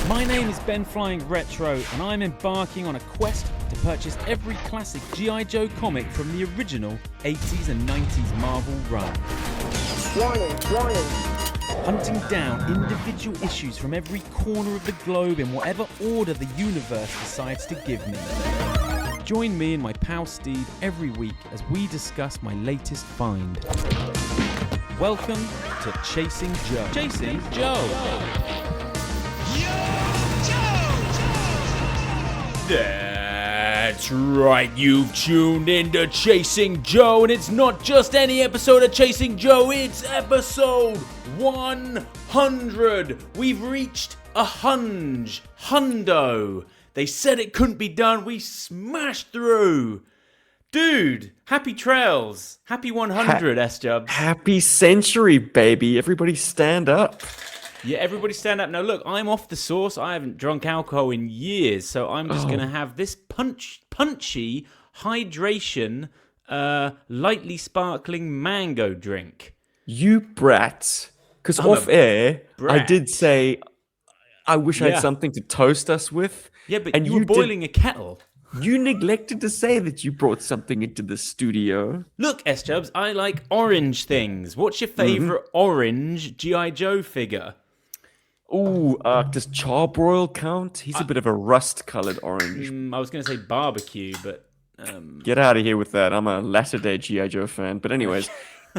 My name is BenFlyingRetro, and I'm embarking on a quest to purchase every classic G.I. Joe comic from the original 80s and 90s Marvel run. Warning. Hunting down individual issues from every corner of the globe in whatever order the universe decides to give me. Join me and my pal Steve every week as we discuss my latest find. Welcome to Chasing Joe. Chasing Joe. That's right, you've tuned into Chasing Joe, and it's not just any episode of Chasing Joe, it's episode 100. We've reached a hundo. They said it couldn't be done, we smashed through. Dude, happy trails. Happy 100, S-Jubs. Happy century, baby. Everybody stand up. Yeah, everybody stand up. Now, look, I'm off the sauce. I haven't drunk alcohol in years, so I'm just going to have this punchy hydration, lightly sparkling mango drink. You brat. Because off air, I did say, I wish I had something to toast us with. Yeah, but you were boiling a kettle. You neglected to say that you brought something into the studio. Look, S-Jubs, I like orange things. What's your favorite orange G.I. Joe figure? Ooh, does Charbroil count? He's a bit of a rust-colored orange. I was going to say barbecue, but... Get out of here with that. I'm a latter-day G.I. Joe fan. But anyways,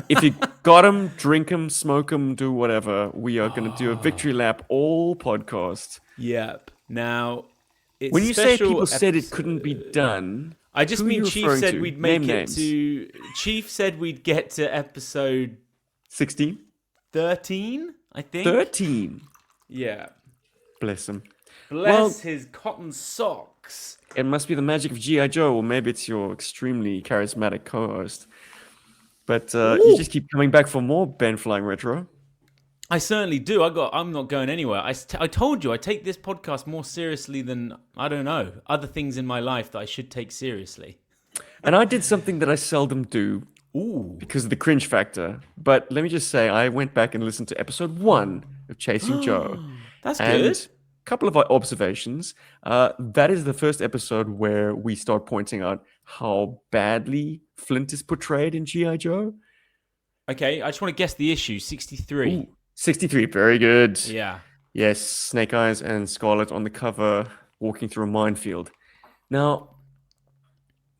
if you got him, drink him, smoke him, do whatever. We are going to do a victory lap all podcast. Yep. Now, it's when you say people episode... said it couldn't be done... I just mean Chief said we'd make names. to... Chief said we'd get to episode... 16? 13, I think. 13? Yeah. Bless him. Bless his cotton socks. It must be the magic of G.I. Joe, or maybe it's your extremely charismatic co-host. But you just keep coming back for more Ben Flying Retro. I certainly do. I'm not going anywhere. I told you I take this podcast more seriously than, I don't know, other things in my life that I should take seriously. And I did something that I seldom do. Ooh. Because of the cringe factor. But let me just say, I went back and listened to episode 1 of Chasing Joe. That's and good. A couple of observations. That is the first episode where we start pointing out how badly Flint is portrayed in G.I. Joe. Okay, I just want to guess the issue. 63. Ooh, 63, very good. Yeah. Yes, Snake Eyes and Scarlet on the cover, walking through a minefield. Now,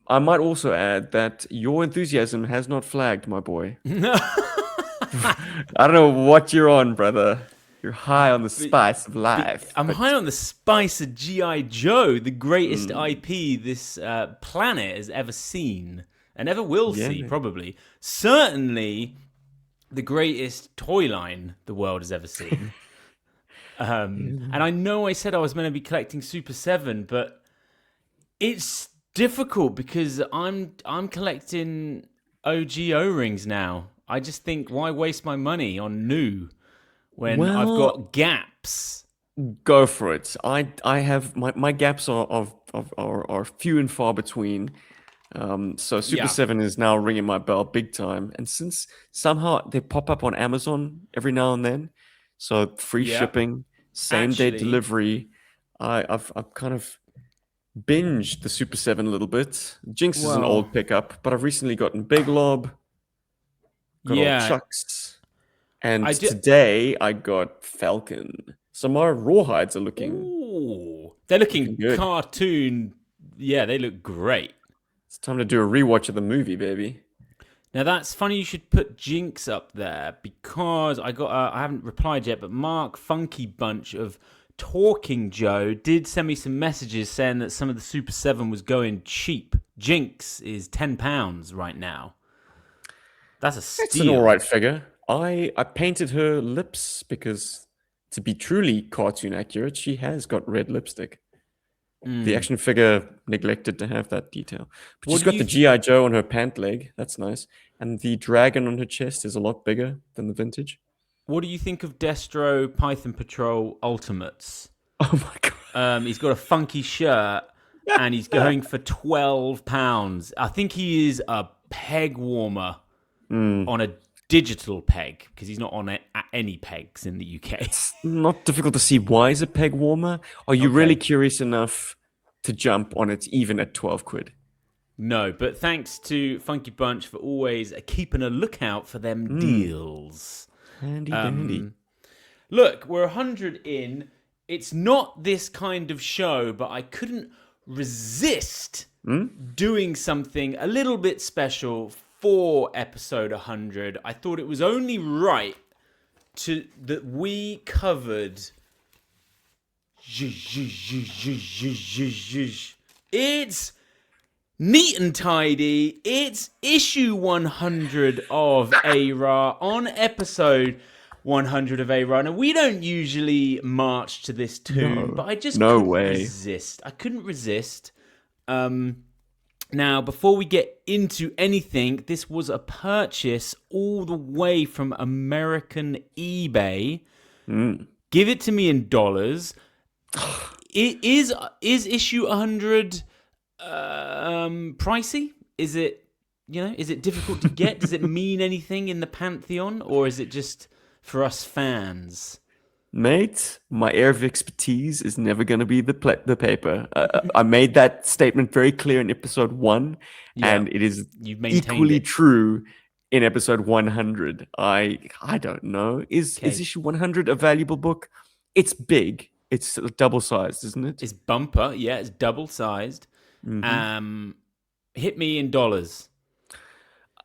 I might also add that your enthusiasm has not flagged, my boy. I don't know what you're on, brother. You're high on the spice of life. I'm high on the spice of G.I. Joe, the greatest IP this planet has ever seen, and ever will see, probably. Certainly, the greatest toy line the world has ever seen. And I know I said I was meant to be collecting Super 7, but it's difficult because I'm collecting OG O-rings now. I just think, why waste my money on new when I've got gaps? Go for it. I have my gaps are few and far between. So Super 7 is now ringing my bell big time. And since somehow they pop up on Amazon every now and then, so free shipping, same day delivery, I've kind of binged the Super 7 a little bit. Jinx is an old pickup, but I've recently gotten Big Lob, got old Chucks, and today I got Falcon. So my rawhides are looking... Ooh, they're looking good. Cartoon. Yeah, they look great. It's time to do a rewatch of the movie, baby. Now that's funny you should put Jinx up there because I haven't replied yet, but Mark Funky Bunch of Talking Joe did send me some messages saying that some of the Super 7 was going cheap. Jinx is £10 right now. That's a steal. It's an all right figure. I painted her lips because, to be truly cartoon accurate, she has got red lipstick. The action figure neglected to have that detail. But she's got the G.I. Joe on her pant leg. That's nice. And the dragon on her chest is a lot bigger than the vintage. What do you think of Destro Python Patrol Ultimates? Oh my god. He's got a funky shirt and he's going for £12. I think he is a peg warmer on a digital peg because he's not on any pegs in the UK. It's not difficult to see why is a peg warmer. Are you really curious enough to jump on it even at 12 quid? No, but thanks to Funky Bunch for always keeping a lookout for them deals. Handy dandy. Look, we're 100 in. It's not this kind of show, but I couldn't resist doing something a little bit special for episode 100. I thought it was only right that we covered. It's neat and tidy. It's issue 100 of A-Ra on episode 100 of A-Ra. And we don't usually march to this tune, but I just couldn't resist. I couldn't resist. Now, before we get into anything, this was a purchase all the way from American eBay. Give it to me in dollars. Is issue 100 pricey? Is it difficult to get? Does it mean anything in the pantheon, or is it just for us fans? Mate, my area of expertise is never going to be the paper. I made that statement very clear in episode 1, and it is equally true in episode 100. I don't know. Is issue 100 a valuable book? It's big. It's double-sized, isn't it? It's bumper. Yeah, it's double-sized. Hit me in dollars.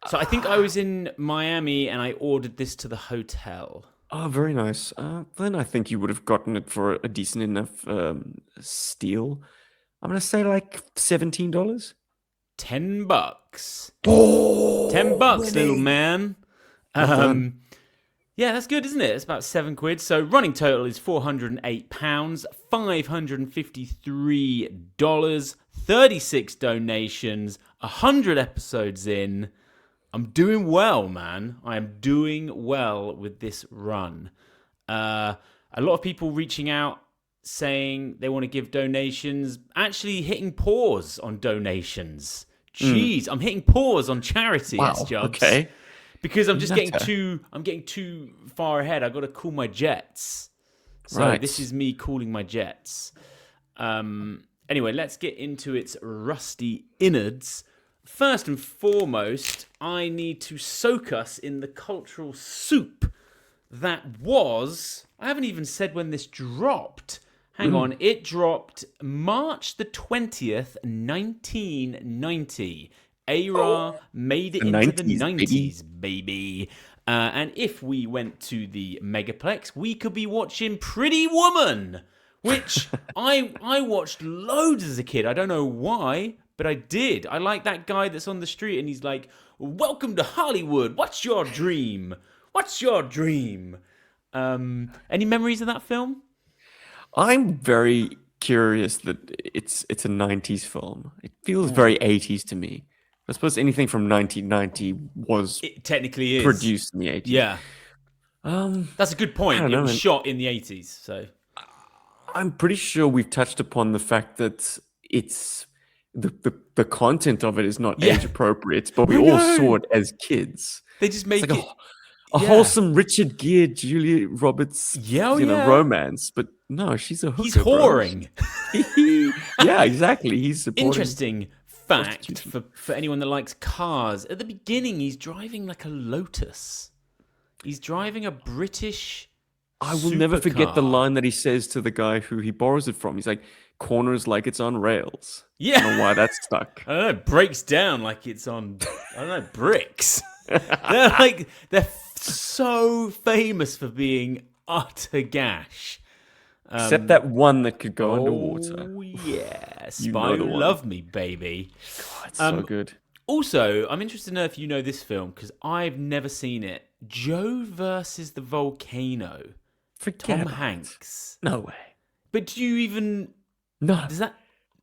So I think I was in Miami, and I ordered this to the hotel. Oh, very nice. Then I think you would have gotten it for a decent enough steal. I'm going to say like $17. $10. Oh, $10, little man. Yeah, that's good, isn't it? It's about £7. So running total is £408, $553, 36 donations, 100 episodes in. I'm doing well, man. I am doing well with this run. A lot of people reaching out saying they want to give donations, actually hitting pause on donations. Jeez, I'm hitting pause on charity, S-Jubs. Okay. Because I'm just getting too far ahead. I got to cool my jets. So this is me cooling my jets. Anyway, let's get into its rusty innards. First and foremost, I need to soak us in the cultural soup that was... I haven't even said when this dropped. Hang on. It dropped March the 20th, 1990. A-Ra made it into the 90s, baby. And if we went to the Megaplex, we could be watching Pretty Woman, which I watched loads as a kid. I don't know why, but I did. I like that guy that's on the street and he's like, "Welcome to Hollywood. What's your dream? What's your dream?" Any memories of that film? I'm very curious that it's a 90s film. It feels very 80s to me. I suppose anything from 1990 was technically produced in the 80s. Yeah. That's a good point. It was shot in the 80s, so I'm pretty sure we've touched upon the fact that it's the content of it is not age appropriate, but we all saw it as kids. They just make it a wholesome Richard Gere, Julia Roberts, romance. But no, she's a hooker. He's whoring. Yeah, exactly. He's supporting. Interesting fact for anyone that likes cars. At the beginning, he's driving like a Lotus. He's driving a British I will never forget the line that he says to the guy who he borrows it from. He's like, "Corners like it's on rails." Yeah. I don't know why that's stuck. I don't know. It breaks down like it's on, I don't know, bricks. They're so famous for being utter gash. Except that one that could go underwater. Oh, yeah. Spy Who Loved Me, baby. God, it's so good. Also, I'm interested to know if you know this film, because I've never seen it. Joe versus the Volcano. Tom Hanks. No way. But do you even... No. Does that...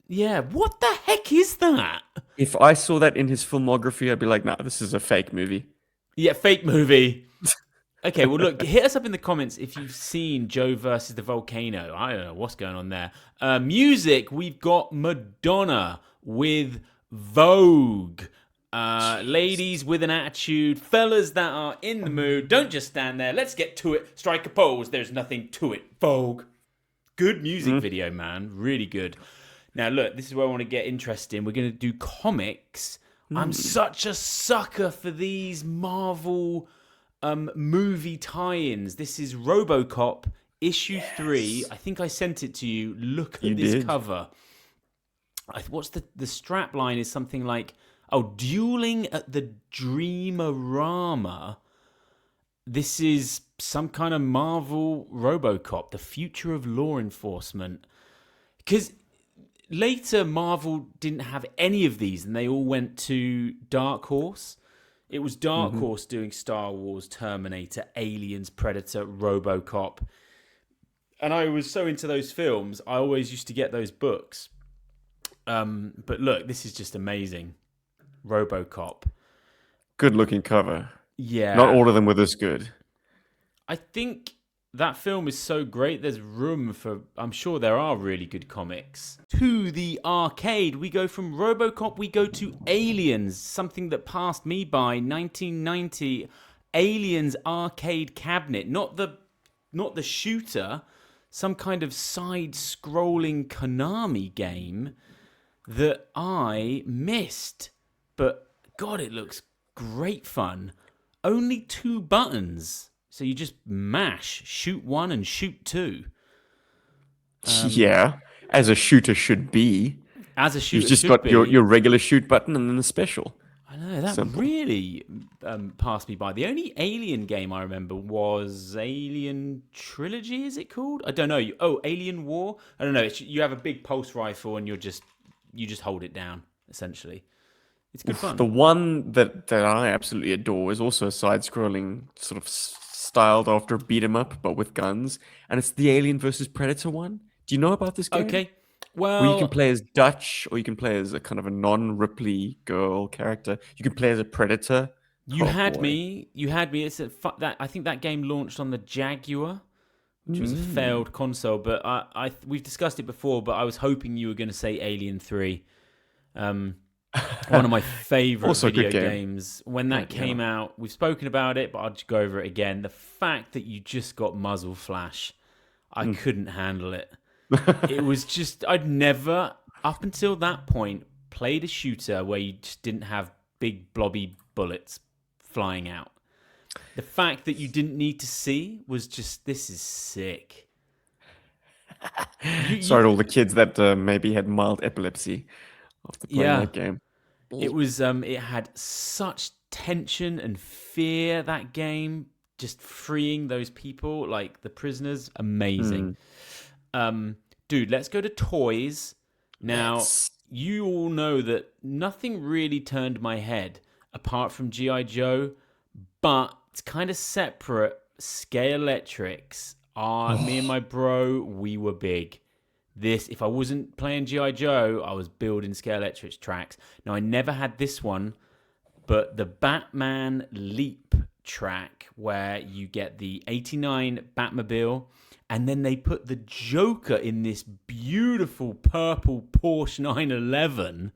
Yeah, what the heck is that? If I saw that in his filmography, I'd be like, "No, this is a fake movie." Yeah, fake movie. Okay, well, look, hit us up in the comments if you've seen Joe versus the Volcano. I don't know what's going on there. Music, we've got Madonna with Vogue. Ladies with an attitude, fellas that are in the mood, don't just stand there. Let's get to it. Strike a pose. There's nothing to it. Vogue. Good music video, man. Really good. Now, look, this is where I want to get interesting. We're going to do comics. I'm such a sucker for these Marvel movie tie-ins. This is RoboCop issue 3. I think I sent it to you. Look at this cover. What's the strap line is something like, dueling at the Dreamerama. This is some kind of Marvel RoboCop, the future of law enforcement. Because later Marvel didn't have any of these and they all went to Dark Horse. It was Dark Horse doing Star Wars, Terminator, Aliens, Predator, RoboCop. And I was so into those films, I always used to get those books. But look, this is just amazing. RoboCop. Good looking cover. Yeah. Not all of them were this good. I think that film is so great, there's room for... I'm sure there are really good comics. To the arcade, we go from RoboCop, we go to Aliens, something that passed me by, 1990. Aliens arcade cabinet. Not the shooter, some kind of side-scrolling Konami game that I missed. But, God, it looks great fun. Only 2 buttons. So you just mash, shoot 1 and shoot 2. Yeah, as a shooter should be. As a shooter You've just should got be. your regular shoot button and then the special. I know, that Simple. really passed me by. The only Alien game I remember was Alien Trilogy, is it called? I don't know. Alien War? I don't know. You have a big pulse rifle and you just hold it down, essentially. It's good fun. The one that I absolutely adore is also a side-scrolling, sort of styled after a beat-em-up, but with guns. And it's the Alien versus Predator one. Do you know about this game? Okay. Well, where you can play as Dutch, or you can play as a kind of a non-Ripley girl character. You can play as a Predator. You had me. It's I think that game launched on the Jaguar, which was a failed console. But we've discussed it before. But I was hoping you were going to say Alien 3. One of my favorite video games. When that came out, we've spoken about it, but I'll just go over it again. The fact that you just got muzzle flash, I couldn't handle it. It was just, I'd never, up until that point, played a shooter where you just didn't have big blobby bullets flying out. The fact that you didn't need to see was just, this is sick. Sorry to all the kids that maybe had mild epilepsy after playing that game. It was, it had such tension and fear, that game, just freeing those people, like the prisoners, amazing. Dude, let's go to toys. Now, you all know that nothing really turned my head apart from G.I. Joe, but it's kind of separate. Scalextrics are, me and my bro, we were big. If I wasn't playing G.I. Joe, I was building Scalextrics tracks. Now, I never had this one, but the Batman Leap track where you get the 89 Batmobile, and then they put the Joker in this beautiful purple Porsche 911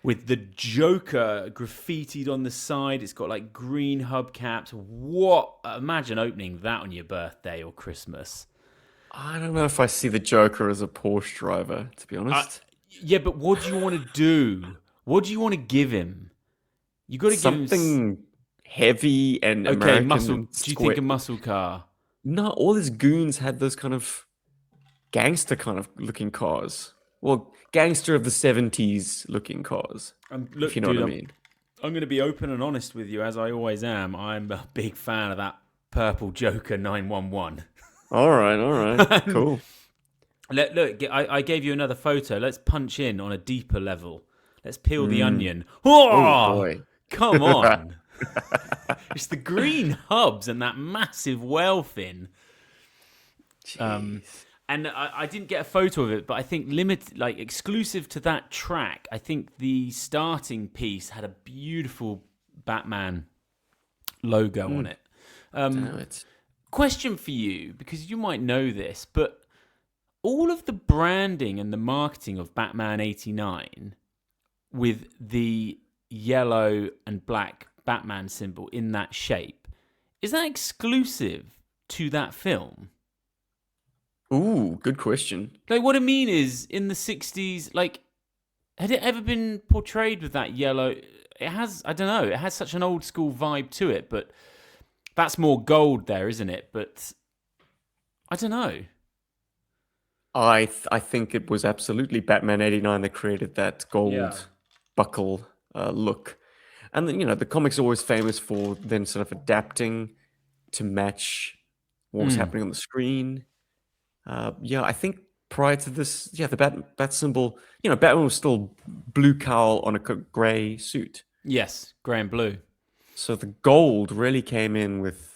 with the Joker graffitied on the side. It's got like green hubcaps. Imagine opening that on your birthday or Christmas. I don't know if I see the Joker as a Porsche driver, to be honest. Yeah, but what do you want to do? What do you want to give him? You got to give him something heavy and American. Muscle. Do you think a muscle car? No, all his goons had those kind of gangster kind of looking cars. Well, gangster of the 70s looking cars. If you know what I mean. I'm going to be open and honest with you, as I always am. I'm a big fan of that purple Joker 911. All right. Cool. Look, I gave you another photo. Let's punch in on a deeper level. Let's peel the onion. Oh, boy. Come on. It's the green hubs and that massive whale fin. And I didn't get a photo of it, but I think exclusive to that track, I think the starting piece had a beautiful Batman logo on it. Question for you, because you might know this, but all of the branding and the marketing of Batman 89 with the yellow and black Batman symbol in that shape, is that exclusive to that film? Ooh, good question. Like, what I mean is, in the 60s, like, had it ever been portrayed with that yellow? It has, I don't know, it has such an old school vibe to it, but that's more gold there, isn't it? But I don't know. I think it was absolutely Batman 89 that created that gold buckle look. And then, the comics are always famous for then sort of adapting to match what was happening on the screen. I think prior to this, the bat symbol, Batman was still blue cowl on a gray suit. Yes, grey and blue. So the gold really came in with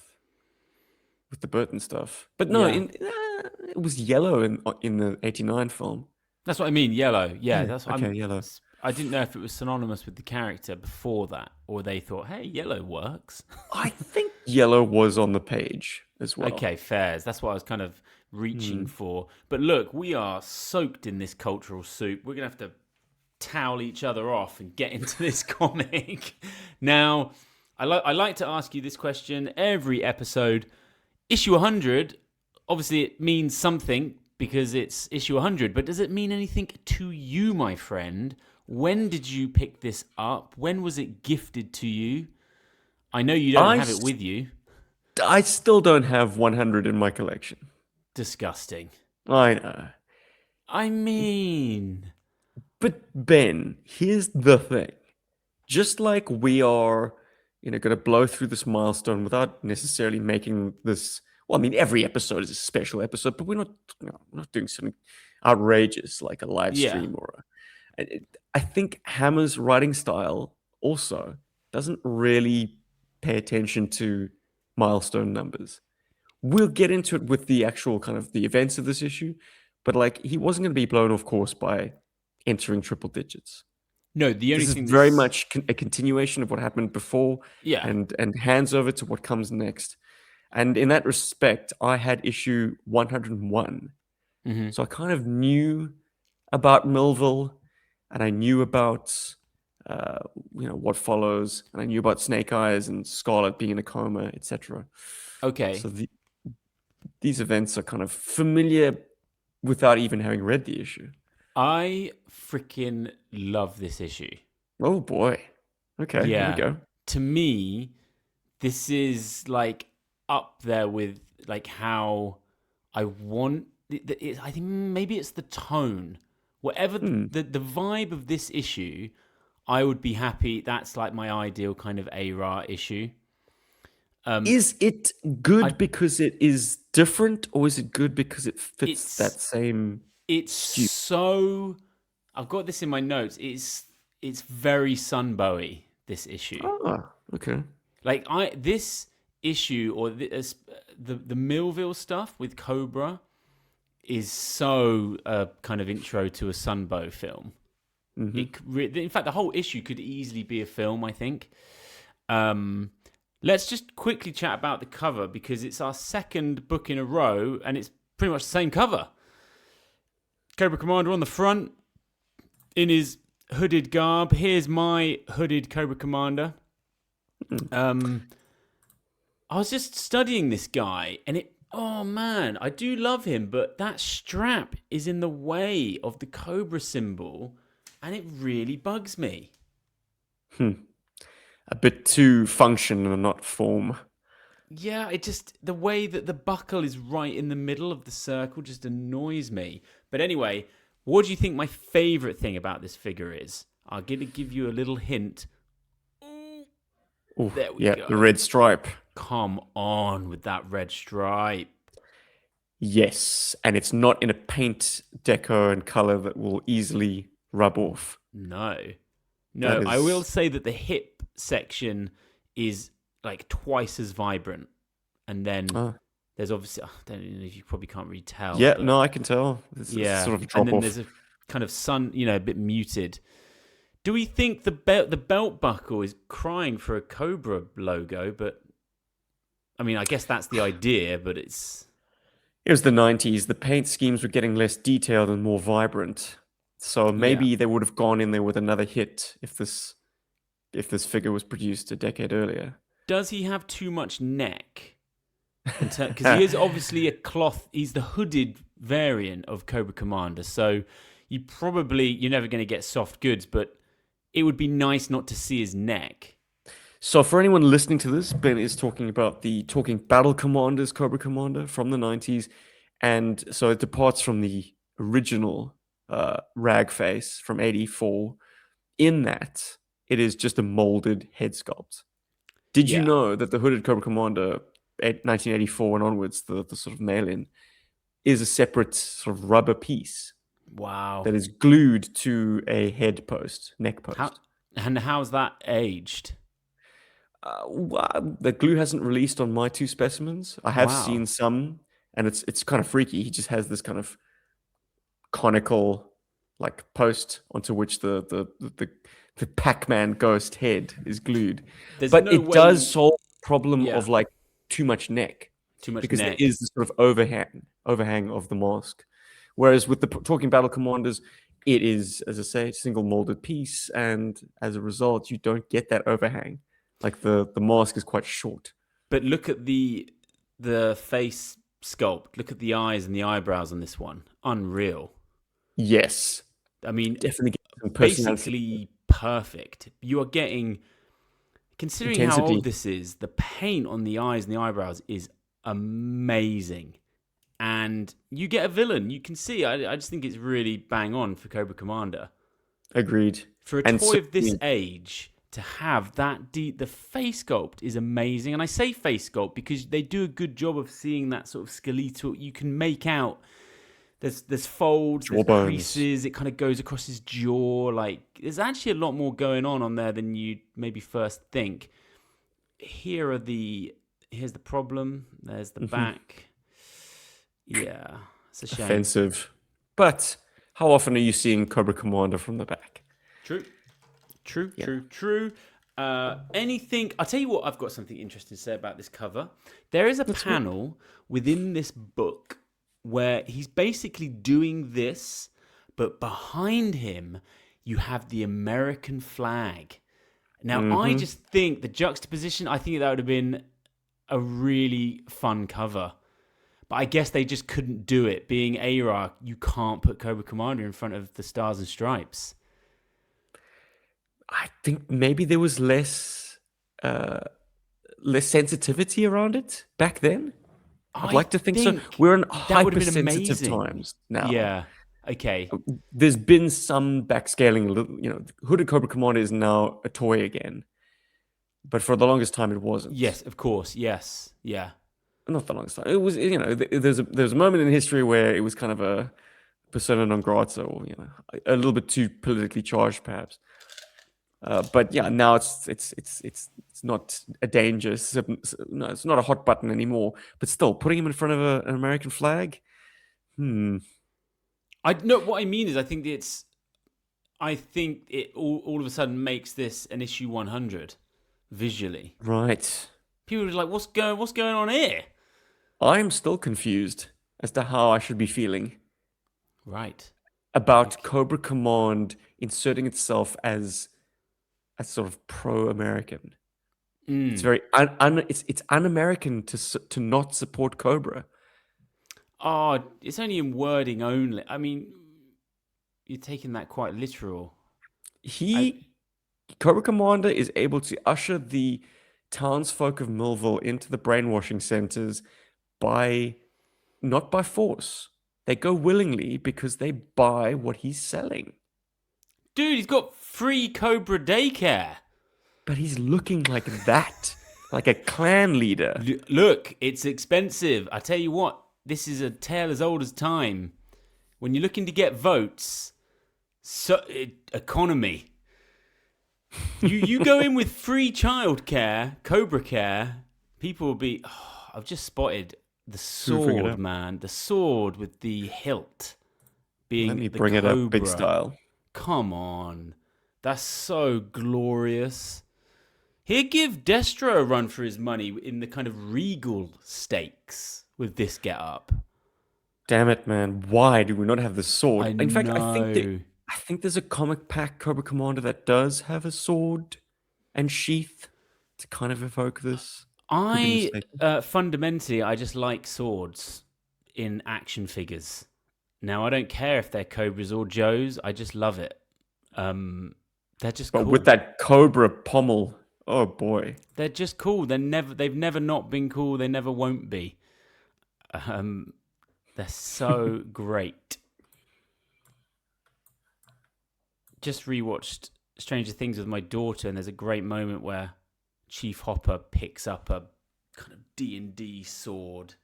the Burton stuff. But no, it was yellow in the 89 film. That's what I mean, yellow. Yeah, that's what okay, yellow. I didn't know if it was synonymous with the character before that, or they thought, hey, yellow works. I think yellow was on the page as well. Okay, fairs. That's what I was kind of reaching for. But look, we are soaked in this cultural soup. We're going to have to towel each other off and get into this comic. Now, I like to ask you this question every episode. Issue 100, obviously it means something because it's issue 100, but does it mean anything to you, my friend? When did you pick this up? When was it gifted to you? I know you don't have it with you. I still don't have 100 in my collection. Disgusting. I know. I mean... But Ben, here's the thing. Just like we are, going to blow through this milestone without necessarily making this... Well, I mean, every episode is a special episode, but we're not doing something outrageous like a live stream or I think Hammer's writing style also doesn't really pay attention to milestone numbers. We'll get into it with the actual kind of the events of this issue, but like he wasn't going to be blown off course by entering triple digits. No, the only this thing is very much a continuation of what happened before, and hands over to what comes next. And in that respect, I had issue 101, so I kind of knew about Millville, and I knew about what follows, and I knew about Snake Eyes and Scarlet being in a coma, etc. Okay. So these events are kind of familiar without even having read the issue. I freaking love this issue. Oh boy. Okay, here we go. To me, this is like up there with like how I want. I think maybe it's the tone. Whatever the vibe of this issue, I would be happy. That's like my ideal kind of A-Ra issue. Is it good because it is different, or is it good because it fits that same? It's so. I've got this in my notes. It's very Sunbowy, this issue. Oh, okay. Like this issue or the Millville stuff with Cobra is so kind of intro to a Sunbow film. In fact, the whole issue could easily be a film, I think. Let's just quickly chat about the cover because it's our second book in a row and it's pretty much the same cover. Cobra Commander on the front in his hooded garb. Here's my hooded Cobra Commander. I was just studying this guy and oh man, I do love him, but that strap is in the way of the Cobra symbol and it really bugs me. A bit too function and not form. Yeah, the way that the buckle is right in the middle of the circle just annoys me. But anyway, what do you think my favorite thing about this figure is? I'm going to give you a little hint. Ooh, there we go. The red stripe. Come on with that red stripe. Yes, and it's not in a paint deco and color that will easily rub off. No, I will say that the hip section is like twice as vibrant. And then there's obviously, I don't know if you probably can't really tell. Yeah, no, I can tell. It's sort of a drop and then off. There's a kind of a bit muted. Do we think the belt buckle is crying for a Cobra logo? But I mean, I guess that's the idea, but it's... It was the 90s. The paint schemes were getting less detailed and more vibrant. So maybe they would have gone in there with another hit if this if this figure was produced a decade earlier. Does he have too much neck? Because he is obviously a cloth. He's the hooded variant of Cobra Commander, so you're never going to get soft goods, but it would be nice not to see his neck. So for anyone listening to this, Ben is talking about the Talking Battle Commanders Cobra Commander from the 90s, and so it departs from the original rag face from 84. In that, it is just a molded head sculpt. Did you know that the hooded Cobra Commander 1984 and onwards, the sort of mail-in, is a separate sort of rubber piece? Wow. That is glued to a head post, neck post. How's that aged? The glue hasn't released on my 2 specimens. I have seen some, and it's kind of freaky. He just has this kind of conical like post onto which the Pac-Man ghost head is glued. But it does solve the problem of like too much neck. Because there is this sort of overhang of the mask. Whereas with the Talking Battle Commanders, it is, as I say, single molded piece, and as a result, you don't get that overhang. Like the mask is quite short. But look at the face sculpt. Look at the eyes and the eyebrows on this one. Unreal. Yes. I mean, definitely basically perfect. You are getting, considering intensity. how old this is, the paint on the eyes and the eyebrows is amazing. And you get a villain. You can see, I just think it's really bang on for Cobra Commander. Agreed. For a toy of this age, to have that deep, the face sculpt is amazing. And I say face sculpt because they do a good job of seeing that sort of skeletal. You can make out there's folds, there's creases. It kind of goes across his jaw. Like there's actually a lot more going on there than you maybe first think. Here's the problem. There's the back. Yeah, it's a shame. Offensive. But how often are you seeing Cobra Commander from the back? True. Anything? I'll tell you what, I've got something interesting to say about this cover. There is a panel within this book where he's basically doing this, but behind him you have the American flag. Now, I just think the juxtaposition, I think that would have been a really fun cover. But I guess they just couldn't do it. Being A-Rock, you can't put Cobra Commander in front of the Stars and Stripes. I think maybe there was less sensitivity around it back then. I'd like to think so. We're in hypersensitive times now. Yeah. Okay. There's been some backscaling. Hooded Cobra Commander is now a toy again, but for the longest time it wasn't. Yes, of course. Yes. Yeah. Not the longest time. It was. There's a moment in history where it was kind of a persona non grata, or a little bit too politically charged, perhaps. But yeah, now it's not a danger. No, it's not a hot button anymore. But still, putting him in front of an American flag. I know what I mean is I think it all of a sudden makes this an issue 100 visually. Right. People are like, what's going on here? I'm still confused as to how I should be feeling. Right. About Cobra Command inserting itself as a sort of pro-American. It's very it's un-American to not support Cobra. Oh, it's only in wording only. I mean, you're taking that quite literal. Cobra Commander is able to usher the townsfolk of Millville into the brainwashing centers not by force. They go willingly because they buy what he's selling. Dude, he's got free Cobra daycare. But he's looking like that, like a clan leader. Look, it's expensive. I tell you what, this is a tale as old as time. When you're looking to get votes, economy. You go in with free childcare, Cobra care, people will be... Oh, I've just spotted the sword, man. The sword with the hilt being Let me the bring Cobra. it up big style. Come on. That's so glorious. Here, give Destro a run for his money in the kind of regal stakes with this get-up. Damn it, man. Why do we not have the sword? In fact, know. I think there's a comic pack Cobra Commander that does have a sword and sheath to kind of evoke this. Could be I mistaken. fundamentally, I just like swords in action figures. Now, I don't care if they're Cobras or Joes. I just love it. They're just But cool. with that Cobra pommel, oh boy. They're just cool. They've never not been cool. They never won't be. They're so great. Just rewatched Stranger Things with my daughter, and there's a great moment where Chief Hopper picks up a kind of D&D sword,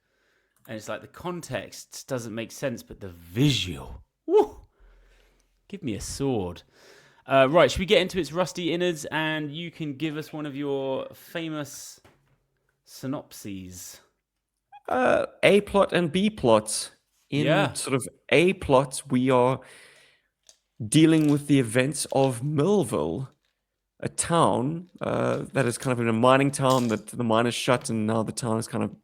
and it's like the context doesn't make sense, but the visual, woo! Give me a sword. Right, should we get into its rusty innards, and you can give us one of your famous synopses? A plot and B plot. In sort of A plot, we are dealing with the events of Millville, a town that is kind of in a mining town that the mine is shut, and now the town is kind of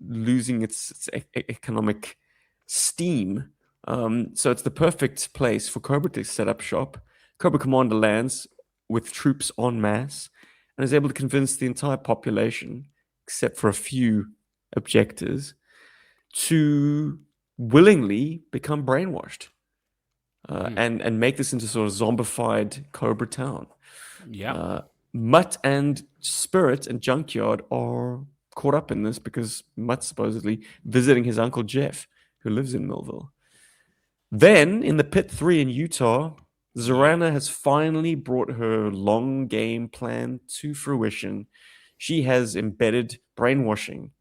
losing its economic steam. So it's the perfect place for Cobra to set up shop. Cobra Commander lands with troops en masse and is able to convince the entire population, except for a few objectors, to willingly become brainwashed and make this into sort of zombified Cobra town. Yeah. Mutt and Spirit and Junkyard are caught up in this because Mutt's supposedly visiting his uncle Jeff, who lives in Millville. Then, in the Pit 3 in Utah, Zorana has finally brought her long game plan to fruition. She has embedded brainwashing,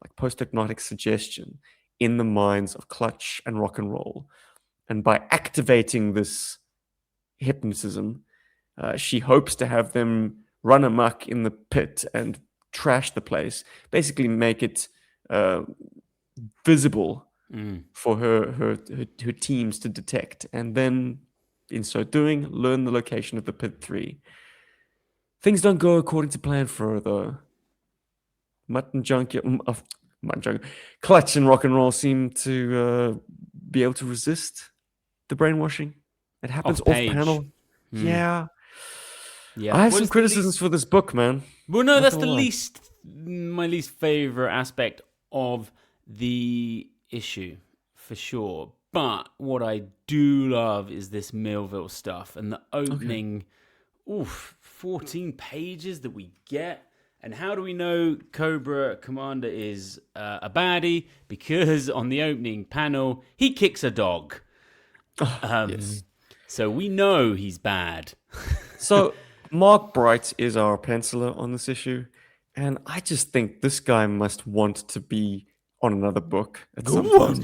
like post-hypnotic suggestion, in the minds of Clutch and Rock and Roll. And by activating this hypnotism, she hopes to have them run amok in the pit and trash the place, basically make it visible for her teams to detect, and then, in so doing, learn the location of the Pit 3. Things don't go according to plan for her, though. Clutch and Rock and Roll seem to be able to resist the brainwashing. It happens off panel. Yeah. I have some criticisms for this book, man. Well, no, that's my least favorite aspect of the issue, for sure. But what I do love is this Millville stuff and the opening, 14 pages that we get. And how do we know Cobra Commander is a baddie? Because on the opening panel, he kicks a dog. Yes. So we know he's bad. So Mark Bright is our penciler on this issue. And I just think this guy must want to be on another book at some point.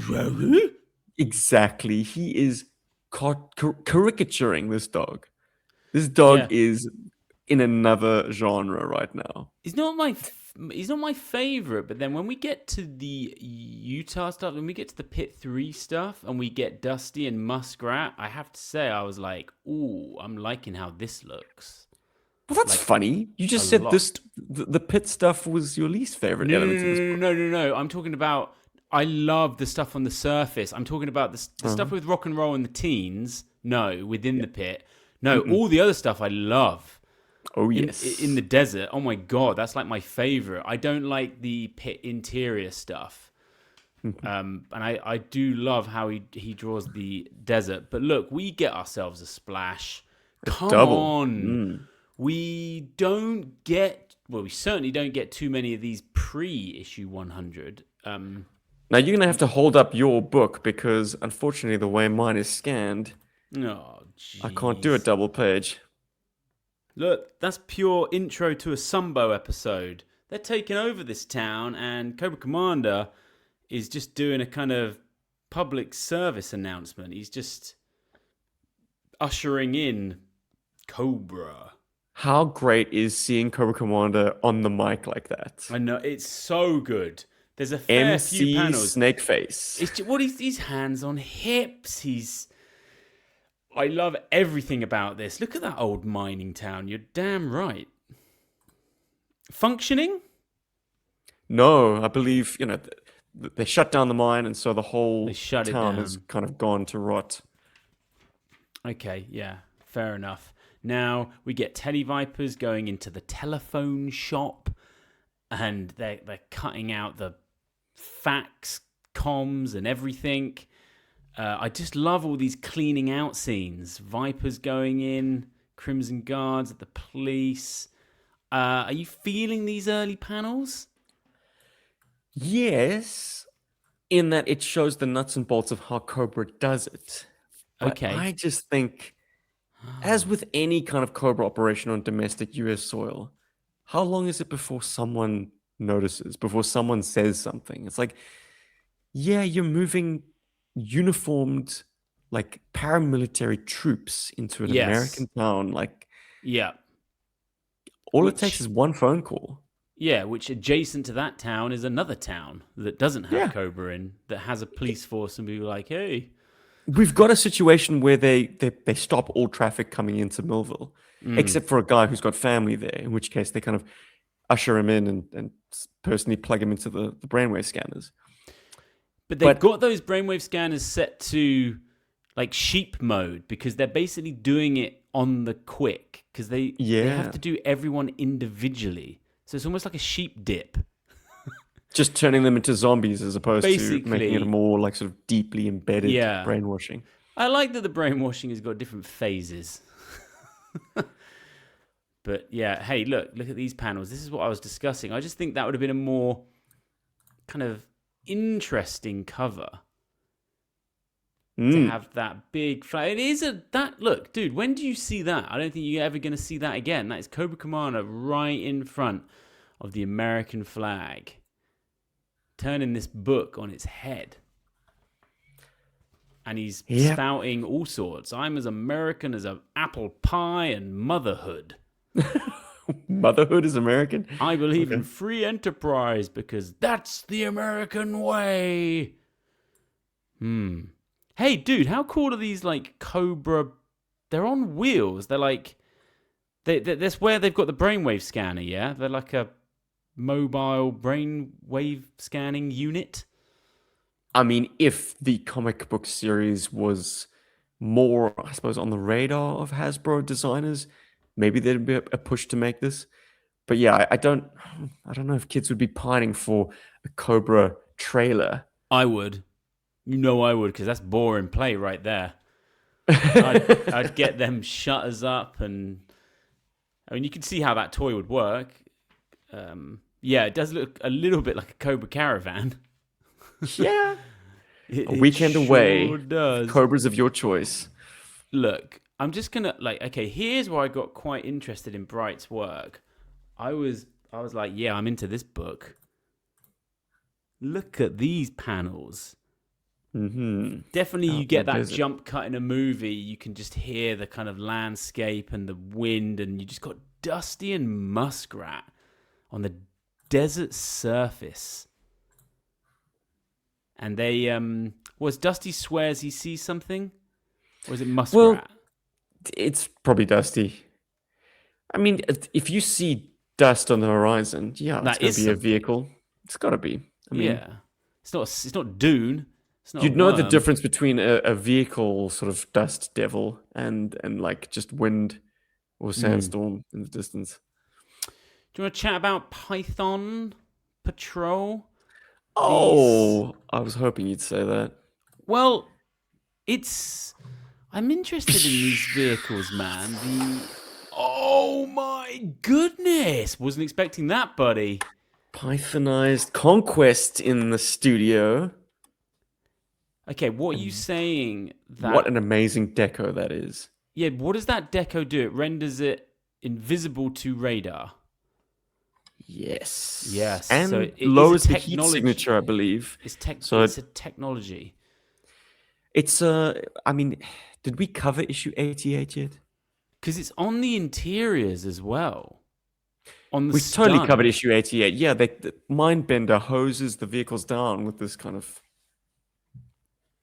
Exactly. He is caricaturing this dog. This dog is in another genre right now. He's not my favorite, but then when we get to the Utah stuff, when we get to the Pit 3 stuff, and we get Dusty and Muskrat, I have to say I was like, ooh, I'm liking how this looks. Well, that's funny. You just said the Pit stuff was your least favorite element of this book. No. I'm talking about, I love the stuff on the surface. I'm talking about the stuff with Rock and Roll and the teens. No, within the Pit. No, all the other stuff I love. Oh, yes. In the desert. Oh, my God. That's like my favorite. I don't like the Pit interior stuff. And I do love how he draws the desert. But look, we get ourselves a splash. Come on. We certainly don't get too many of these pre-issue 100. Now, you're going to have to hold up your book because, unfortunately, the way mine is scanned, I can't do a double page. Look, that's pure intro to a Sumbo episode. They're taking over this town, and Cobra Commander is just doing a kind of public service announcement. He's just ushering in Cobra. How great is seeing Cobra Commander on the mic like that? I know, it's so good. There's a fair few panels. Snakeface. It's just, he's hands on hips. I love everything about this. Look at that old mining town. You're damn right. Functioning? No, I believe, they shut down the mine, and so the whole town has kind of gone to rot. Okay, yeah, fair enough. Now we get televipers going into the telephone shop, and they're cutting out the fax comms and everything. I just love all these cleaning out scenes. Vipers going in, Crimson Guards at the police. Are you feeling these early panels? Yes, in that it shows the nuts and bolts of how Cobra does it. But Okay. I just think, as with any kind of Cobra operation on domestic US soil, how long is it before someone notices, before someone says something? It's like, yeah, you're moving uniformed, like paramilitary troops into an American town. Like, yeah. all it takes is one phone call. Yeah, which adjacent to that town is another town that doesn't have Cobra in, that has a police force, and be like, hey. We've got a situation where they stop all traffic coming into Millville, except for a guy who's got family there, in which case they kind of usher him in and personally plug him into the brainwave scanners. But they've got those brainwave scanners set to like sheep mode, because they're basically doing it on the quick, because they have to do everyone individually. So it's almost like a sheep dip. Just turning them into zombies as opposed to making it a more like sort of deeply embedded brainwashing. I like that the brainwashing has got different phases. But yeah, hey, look at these panels. This is what I was discussing. I just think that would have been a more kind of interesting cover to have that big flag. It is look, dude, when do you see that? I don't think you're ever going to see that again. That is Cobra Commander right in front of the American flag, turning this book on its head. And he's spouting all sorts. I'm as American as an apple pie and motherhood. Motherhood is American? I believe in free enterprise because that's the American way. Hey, dude, how cool are these, like, Cobra? They're on wheels. They're like... that's where they've got the brainwave scanner, yeah? They're like a mobile brainwave scanning unit. I mean, if the comic book series was more, I suppose, on the radar of Hasbro designers, maybe there'd be a push to make this. But yeah, I don't know if kids would be pining for a Cobra trailer. I would. You know I would, because that's boring play right there. I'd get them shutters up, and I mean, you can see how that toy would work. Yeah, it does look a little bit like a Cobra Caravan. Yeah. A weekend away. Does. Cobras of your choice. Look, I'm just gonna okay, here's where I got quite interested in Bright's work. I was like, yeah, I'm into this book. Look at these panels. Definitely you get that jump cut in a movie. You can just hear the kind of landscape and the wind, and you just got Dusty and Muskrat on the desert surface. And they Dusty swears he sees something? Or is it Muskrat? Well, it's probably Dusty. I mean, if you see dust on the horizon, it's going to be a vehicle. It's got to be. I mean, it's not Dune. It's not you'd know the difference between a vehicle sort of dust devil and like just wind or sandstorm in the distance. Do you want to chat about Python Patrol? Oh, I was hoping you'd say that. Well, I'm interested in these vehicles, man. Oh my goodness! Wasn't expecting that, buddy. Pythonized Conquest in the studio. Okay, what are you saying? What an amazing deco that is. Yeah, what does that deco do? It renders it invisible to radar. Yes. And so it lowers the heat signature, I believe. It's a technology. It's I mean, did we cover issue 88 yet? Because it's on the interiors as well. We totally covered issue 88. Yeah, the Mindbender hoses the vehicles down with this kind of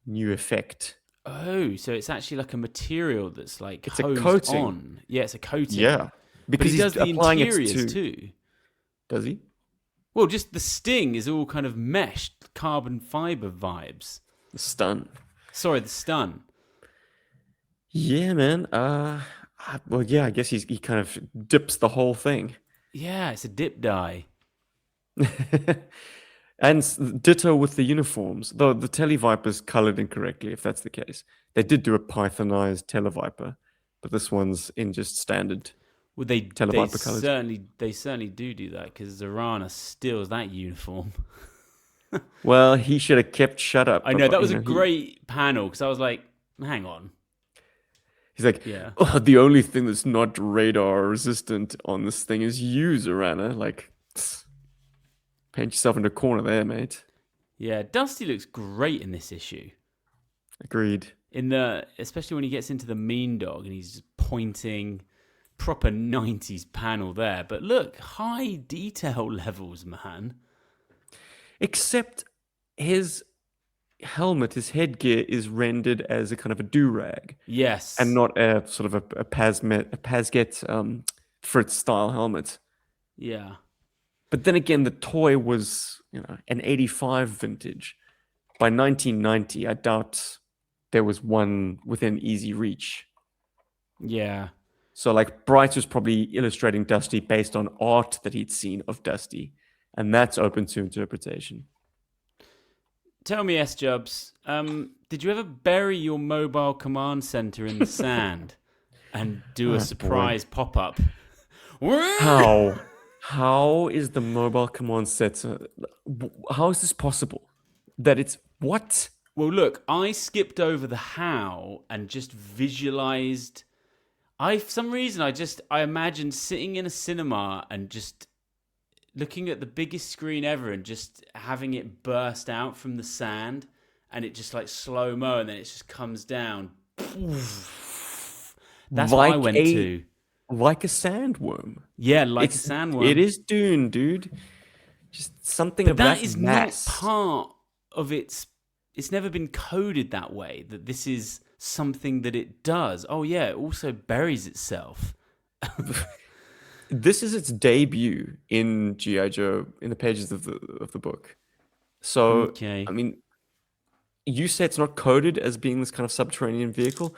new effect. Oh, so it's actually like a material that's like it's a coating. On. Yeah, it's a coating. Yeah, because he does the interiors too. Does he? Well, just the Sting is all kind of meshed carbon fiber vibes. The stun. Sorry, the stun. Yeah, man. Well, yeah, I guess he kind of dips the whole thing. Yeah, it's a dip dye. And ditto with the uniforms, though the Televiper's colored incorrectly, if that's the case. They did do a Pythonized Televiper, but this one's in just standard Well, they Televiper colors. certainly do that because Zorana steals that uniform. Well, he should have kept shut up. I know that was a great panel because I was like, hang on. He's like, Yeah. oh, the only thing that's not radar resistant on this thing is you, Zorana. Like, paint yourself into a corner there, mate. Yeah, Dusty looks great in this issue. Agreed. Especially when he gets into the mean dog and he's just pointing, proper 90s panel there. But look, high detail levels, man. Except his helmet, his headgear is rendered as a kind of a do-rag. Yes. And not a sort of a Pazget Fritz style helmet. Yeah. But then again, the toy was, an 85 vintage. By 1990, I doubt there was one within easy reach. Yeah. So like Bright was probably illustrating Dusty based on art that he'd seen of Dusty. And that's open to interpretation. Tell me, S-Jubs, did you ever bury your mobile command center in the sand and do a surprise pop-up? How is the mobile command center? How is this possible? That it's what? Well, look, I skipped over the how and just visualized. For some reason, I imagined sitting in a cinema and just looking at the biggest screen ever and just having it burst out from the sand and it just like slow-mo and then it just comes down. That's what I went to. Like a sandworm. Yeah, like a sandworm. It is Dune, dude. Just something but of that that is mass. Not part of its... It's never been coded that way, that this is something that it does. Oh yeah, it also buries itself. This is its debut in G.I. Joe, in the pages of the book. So, okay. I mean, you say it's not coded as being this kind of subterranean vehicle.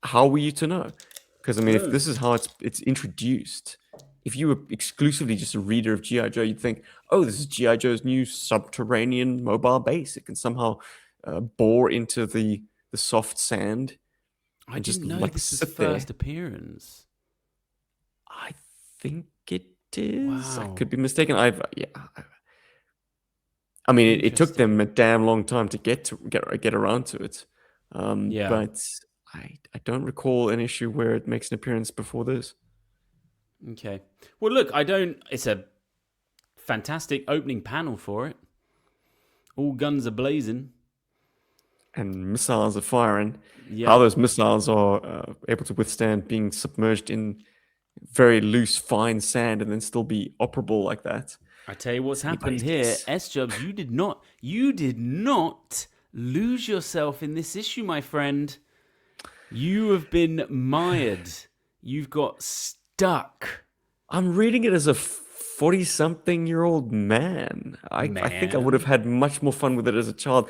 How were you to know? Because, I mean, if this is how it's introduced, if you were exclusively just a reader of G.I. Joe, you'd think, oh, this is G.I. Joe's new subterranean mobile base. It can somehow bore into the soft sand. I didn't know this was the first appearance. I think it is. Wow. I could be mistaken. I mean, it took them a damn long time to get around to it. But I don't recall an issue where it makes an appearance before this. Okay. Well, look, it's a fantastic opening panel for it. All guns are blazing. And missiles are firing. Yeah. How those missiles are able to withstand being submerged in very loose, fine sand and then still be operable like that. I tell you what's happened here, S-Jubs. You did not lose yourself in this issue, my friend. You have been mired. You've got stuck. I'm reading it as a 40-something-year-old man. I think I would have had much more fun with it as a child.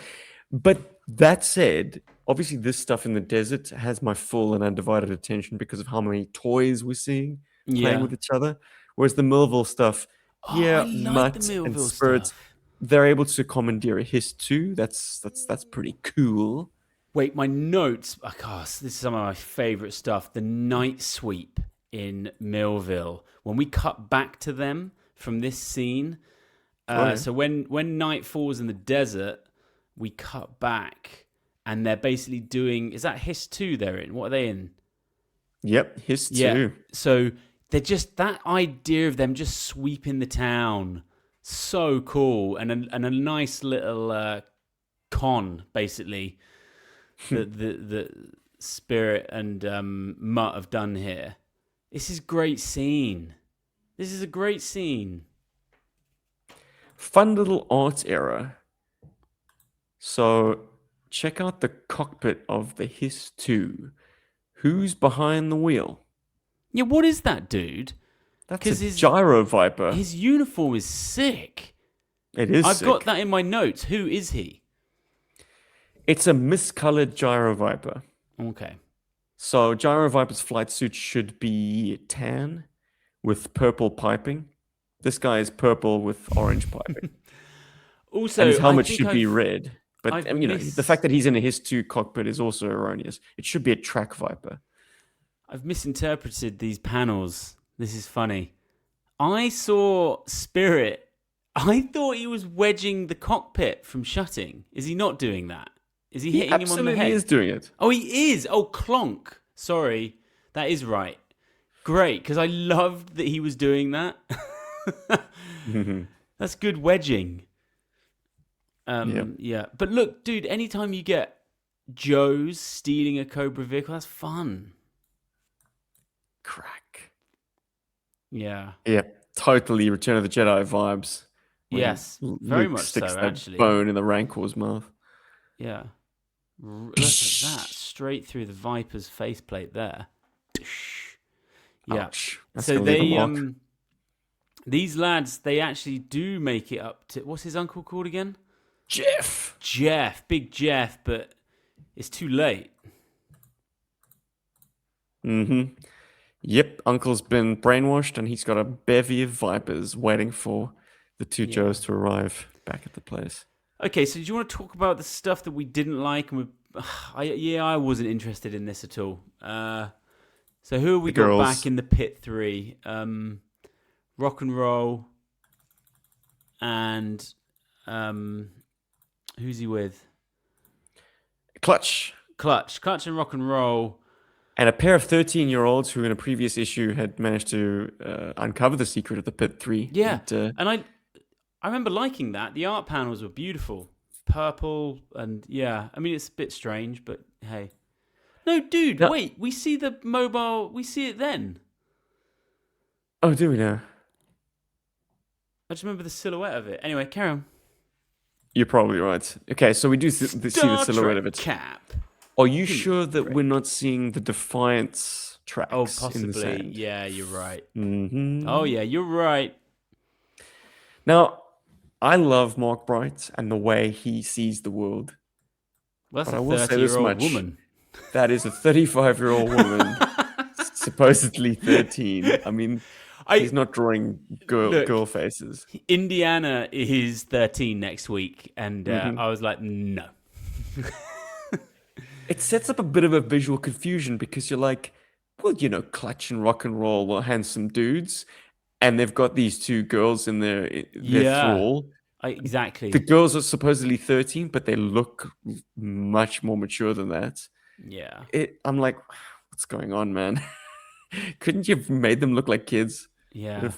But that said, obviously this stuff in the desert has my full and undivided attention because of how many toys we're seeing playing with each other. Whereas the Millville stuff, Mutt and Spirits, they're able to commandeer a hiss too. That's pretty cool. Wait, my notes. Oh, gosh, this is some of my favorite stuff. The night sweep in Millville. When we cut back to them from this scene, so when night falls in the desert, we cut back and they're basically doing. Is that Hiss 2 they're in? What are they in? Yep, Hiss 2. Yeah. So they're just that idea of them just sweeping the town. So cool and a nice little con basically. the Spirit and Mutt have done here. This is a great scene. Fun little art error. So check out the cockpit of the Hiss 2. Who's behind the wheel? Yeah, what is that, dude? That's a Gyro Viper. His uniform is sick. It is I've sick. got that in my notes. Who is he? It's a miscolored Gyro Viper. Okay. So Gyro Viper's flight suit should be tan with purple piping. This guy is purple with orange piping. And his Also, I helmet think should be red. But I've the fact that he's in a His 2 cockpit is also erroneous. It should be a track Viper. I've misinterpreted these panels. This is funny. I saw Spirit. I thought he was wedging the cockpit from shutting. Is he not doing that? Is he hitting him on the Absolutely head? is doing it. Oh, he is. Oh, clonk. Sorry. That is right. Great, because I loved that he was doing that. That's good wedging. Yeah. But look, dude, anytime you get Joe's stealing a Cobra vehicle, that's fun. Crack. Yeah. Yeah, totally Return of the Jedi vibes. Yes, very Luke much so, sticks that actually. bone in the Rancor's mouth. Yeah. Look at that. Straight through the Viper's faceplate there. Yeah. Ouch. That's So gonna leave a mark. these lads, they actually do make it up to, what's his uncle called again? Jeff, Big Jeff, but it's too late. Yep, Uncle's been brainwashed and he's got a bevy of Vipers waiting for the two Joes to arrive back at the place. Okay, so do you want to talk about the stuff that we didn't like? And I wasn't interested in this at all. So who have we got back in the pit 3? Rock and Roll and who's he with? Clutch and Rock and Roll. And a pair of 13-year-olds who in a previous issue had managed to uncover the secret of the pit 3. Yeah, and I remember liking that. The art panels were beautiful. Purple and yeah. I mean, it's a bit strange, but hey. No, dude, wait. We see the mobile. We see it then. Oh, do we now? I just remember the silhouette of it. Anyway, carry on. You're probably right. Okay, so we do see the silhouette of it. Cap. Are you sure that we're not seeing the Defiance tracks? Oh, in the possibly. sand? Yeah, you're right. Mm-hmm. Oh, yeah, you're right. Now, I love Mark Bright and the way he sees the world. Well, that's but a I will say 30-year-old woman. That is a 35-year-old woman, supposedly 13. I mean, he's not drawing girl faces. Indiana is 13 next week, and I was like, no. It sets up a bit of a visual confusion because you're like, well, Clutch and Rock and Roll were handsome dudes, and they've got these two girls in their thrall. Exactly. The girls are supposedly 13, but they look much more mature than that. Yeah. I'm like, what's going on, man? Couldn't you have made them look like kids? Yeah.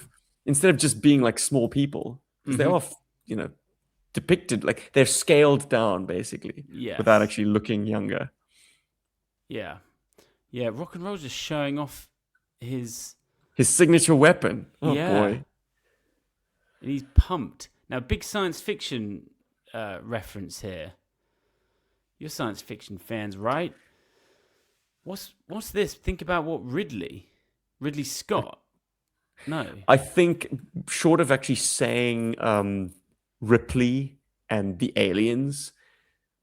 Instead of just being like small people, because they are, depicted like they're scaled down basically, without actually looking younger. Yeah. Yeah. Rock and Roll's just showing off his signature weapon. Oh boy. And he's pumped. Now, big science fiction reference here. You're science fiction fans, right? What's this? Think about what Ridley Scott. No. I think short of actually saying Ripley and the aliens,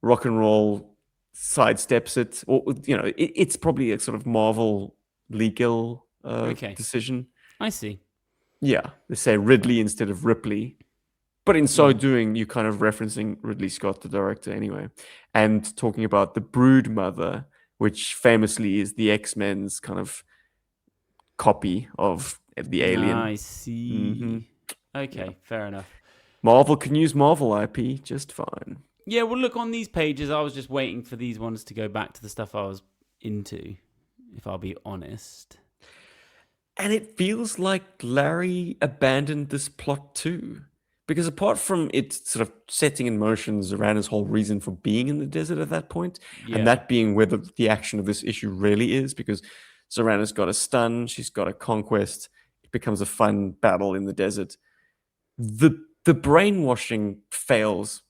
Rock and Roll sidesteps it, or it's probably a sort of Marvel legal decision. I see. Yeah, they say Ridley instead of Ripley. But in so doing, you're kind of referencing Ridley Scott, the director, anyway, and talking about the Brood Mother, which famously is the X-Men's kind of copy of the alien. I see. Okay, fair enough. Marvel can use Marvel IP just fine. Yeah, well, look, on these pages, I was just waiting for these ones to go back to the stuff I was into, if I'll be honest. And it feels like Larry abandoned this plot too. Because apart from it sort of setting in motion Zoranna's whole reason for being in the desert at that point, and that being where the action of this issue really is, because Zoranna's got a stun, she's got a conquest, it becomes a fun battle in the desert. The brainwashing fails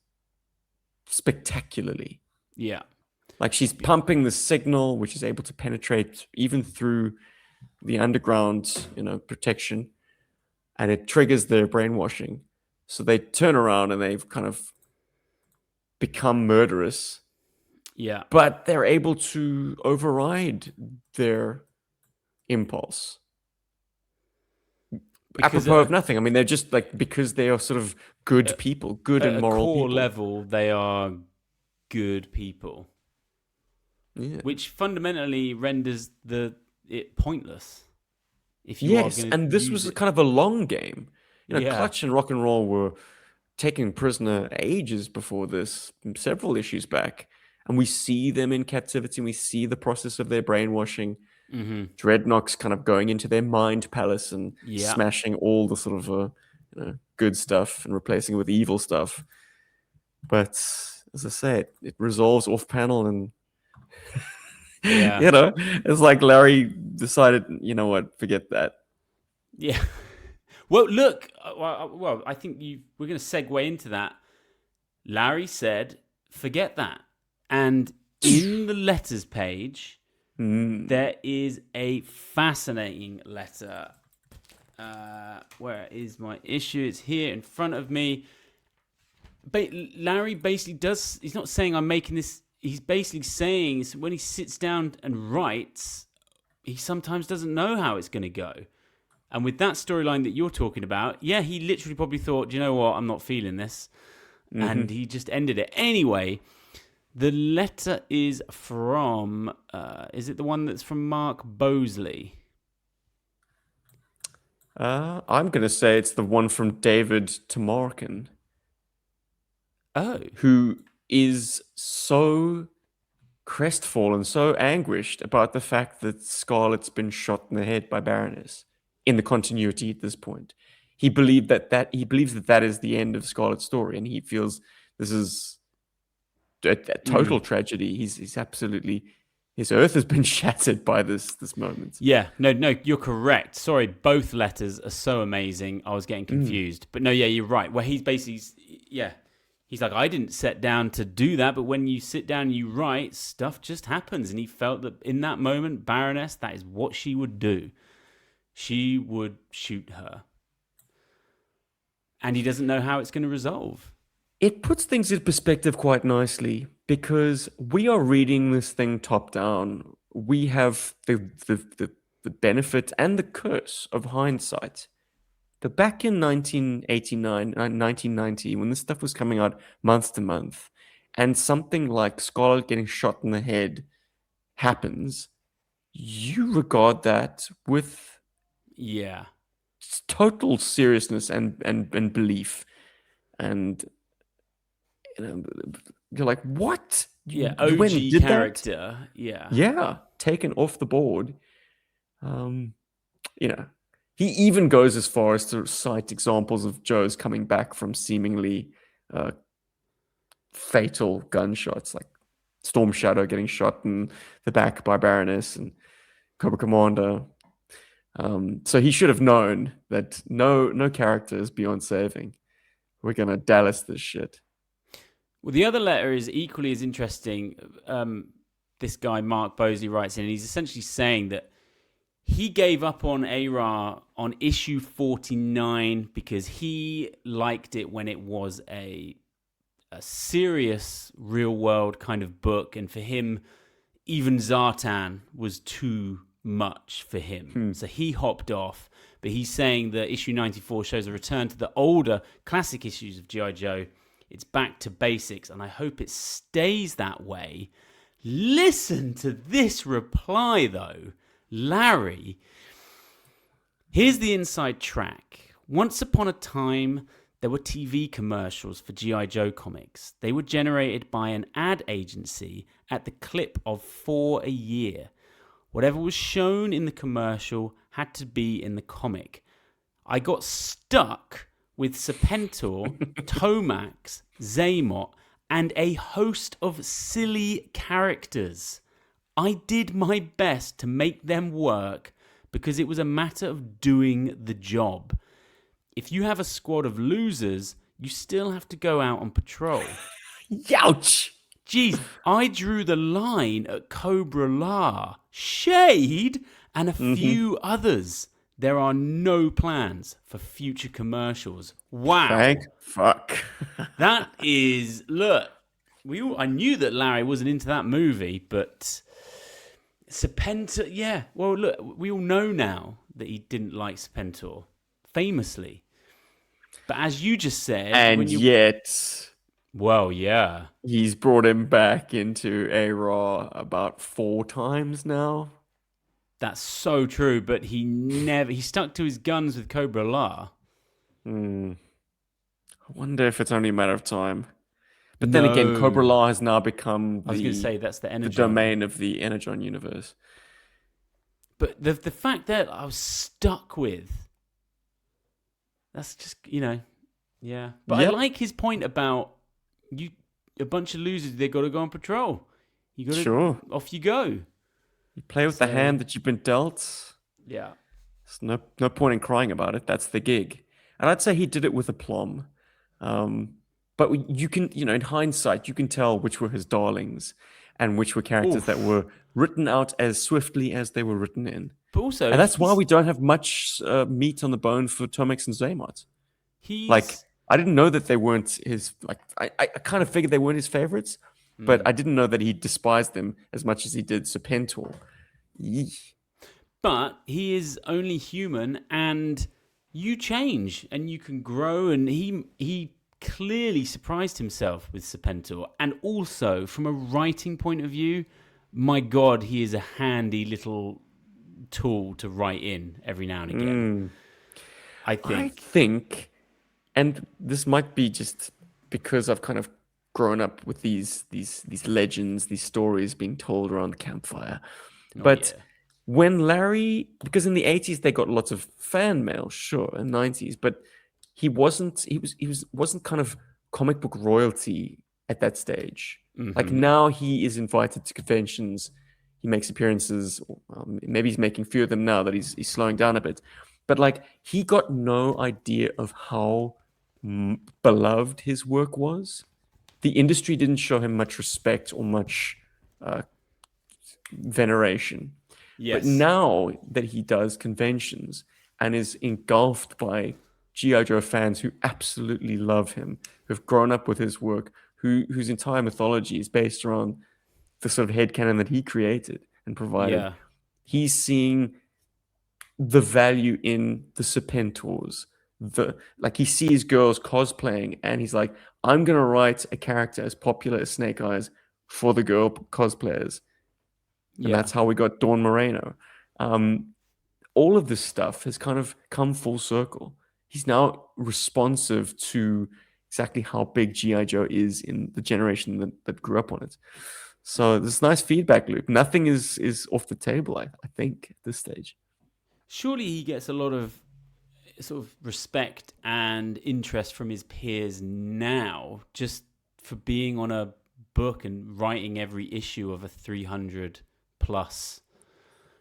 spectacularly. Yeah. Like she's pumping the signal, which is able to penetrate even through the underground, protection, and it triggers their brainwashing. So they turn around and they've kind of become murderous. Yeah. but they're able to override their impulse. Because Apropos of nothing. I mean, they're just like, because they are sort of good people, good at and a moral core people. level, they are good people, Yeah. which fundamentally renders it pointless if you are Yes, going to and this use was it. kind of a long game. Yeah. Clutch and Rock and Roll were taken prisoner ages before this, several issues back. And we see them in captivity, and we see the process of their brainwashing. Mm-hmm. Dreadnoks kind of going into their mind palace and Yeah. smashing all the sort of good stuff and replacing it with evil stuff. But as I say, it resolves off panel, and Yeah. it's like Larry decided, you know what, forget that. Yeah. Well, look. Well, I think we're going to segue into that. Larry said, "Forget that," and in the letters page, there is a fascinating letter. Where is my issue? It's here in front of me. Larry basically does. He's not saying I'm making this. He's basically saying when he sits down and writes, he sometimes doesn't know how it's going to go. And with that storyline that you're talking about, yeah, he literally probably thought, do you know what? I'm not feeling this. And he just ended it. Anyway, the letter is from, is it the one that's from Mark Bosley? I'm going to say it's the one from David Tamarkin, Oh. who is so crestfallen, so anguished about the fact that Scarlet's been shot in the head by Baroness in the continuity at this point. He believes that is the end of Scarlet's story, and he feels this is a total tragedy. He's absolutely, his earth has been shattered by this moment. Yeah, no, you're correct. Sorry, both letters are so amazing. I was getting confused. But no, yeah, you're right. Where he's basically, he's like, I didn't sit down to do that, but when you sit down and you write, stuff just happens. And he felt that in that moment, Baroness, that is what she would do. She would shoot her. And he doesn't know how it's going to resolve. It puts things in perspective quite nicely, because we are reading this thing top down. We have the benefit and the curse of hindsight. But back in 1989, 1990, when this stuff was coming out month to month, and something like Scarlet getting shot in the head happens, you regard that with total seriousness and belief. And you're like, what? Yeah, You went and OG did character. That? Yeah. Yeah, taken off the board. He even goes as far as to cite examples of Joe's coming back from seemingly fatal gunshots, like Storm Shadow getting shot in the back by Baroness and Cobra Commander. So he should have known that no character is beyond saving. We're gonna Dallas this shit. Well, the other letter is equally as interesting. This guy, Mark Bosley, writes in, and he's essentially saying that he gave up on A-Ra on issue 49 because he liked it when it was a serious, real-world kind of book. And for him, even Zartan was too much for him. So he hopped off. But he's saying that issue 94 shows a return to the older classic issues of G.I. Joe. It's back to basics, and I hope it stays that way. Listen to this reply, though. Larry, here's the inside track. Once upon a time, there were TV commercials for G.I. Joe comics. They were generated by an ad agency at the clip of 4 a year. Whatever was shown in the commercial had to be in the comic. I got stuck with Serpentor, Tomax, Zaymot, and a host of silly characters. I did my best to make them work because it was a matter of doing the job. If you have a squad of losers, you still have to go out on patrol. Youch! Jeez, I drew the line at Cobra La, Shade, and a few others. There are no plans for future commercials. Wow. Thank fuck. That is, look, I knew that Larry wasn't into that movie, but Serpentor, yeah. Well, look, we all know now that he didn't like Serpentor, famously. But as you just said, And yet, well, yeah, he's brought him back into A-Raw about 4 times now. that's so true. But he stuck to his guns with Cobra La. I wonder if it's only a matter of time. But No. then again, Cobra La has now become I was going to say that's the the Energon. domain of the Energon universe. But the fact that I was stuck with, that's just, yeah. But I like his point about a bunch of losers, they got to go on patrol. You got to, off you go. You play with the hand that you've been dealt. Yeah. There's no point in crying about it. That's the gig. And I'd say he did it with aplomb. But you can, in hindsight, you can tell which were his darlings and which were characters that were written out as swiftly as they were written in. But also, and that's why we don't have much meat on the bone for Tomex and Zaymot. I didn't know that they weren't his. I kind of figured they weren't his favorites, but I didn't know that he despised them as much as he did Serpentor. But he is only human, and you change, and you can grow, and he clearly surprised himself with Serpentor. And also, from a writing point of view, my God, he is a handy little tool to write in every now and again. I think, and this might be just because I've kind of grown up with these legends, these stories being told around the campfire. When Larry, because in the 80s they got lots of fan mail, sure, in the 90s, but he wasn't kind of comic book royalty at that stage. Like now he is invited to conventions, he makes appearances, maybe he's making few of them now that he's slowing down a bit. But he got no idea of how beloved his work was. The industry didn't show him much respect or much veneration. Yes. But now that he does conventions and is engulfed by G.I. Joe fans who absolutely love him, who've grown up with his work, whose entire mythology is based around the sort of headcanon that he created and provided, he's seeing the value in the Serpentors. He sees girls cosplaying and he's like, I'm going to write a character as popular as Snake Eyes for the girl cosplayers. And that's how we got Dawn Moreno. All of this stuff has kind of come full circle. He's now responsive to exactly how big G.I. Joe is in the generation that grew up on it. So this nice feedback loop. Nothing is off the table, I think, at this stage. Surely he gets a lot of sort of respect and interest from his peers now, just for being on a book and writing every issue of a 300 plus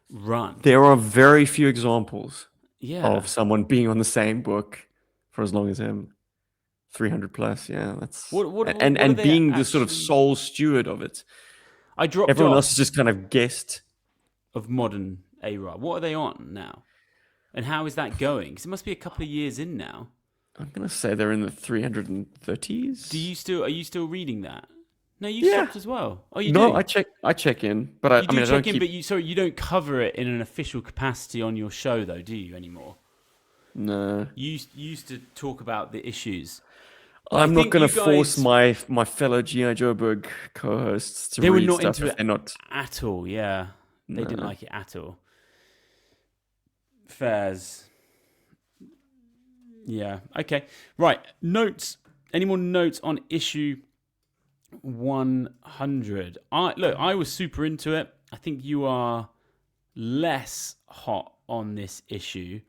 run. There are very few examples of someone being on the same book for as long as him. 300 plus, that's and being the sort of sole steward of it. Everyone else is just kind of guest of modern A-Rod. What are they on now? And how is that going? Because it must be a couple of years in now. I'm gonna say they're in the 330s. Are you still reading that? No, you stopped as well. Oh, you do? No, I check in, but I don't keep... But you don't cover it in an official capacity on your show, though, do you anymore? No. You used to talk about the issues. I'm not going to force my fellow G.I. Joe Berg co-hosts to read stuff. They were not into it at all, yeah. They didn't like it at all. Fairs. Yeah, okay. Right, notes. Any more notes on issue 100? I was super into it. I think you are less hot on this issue.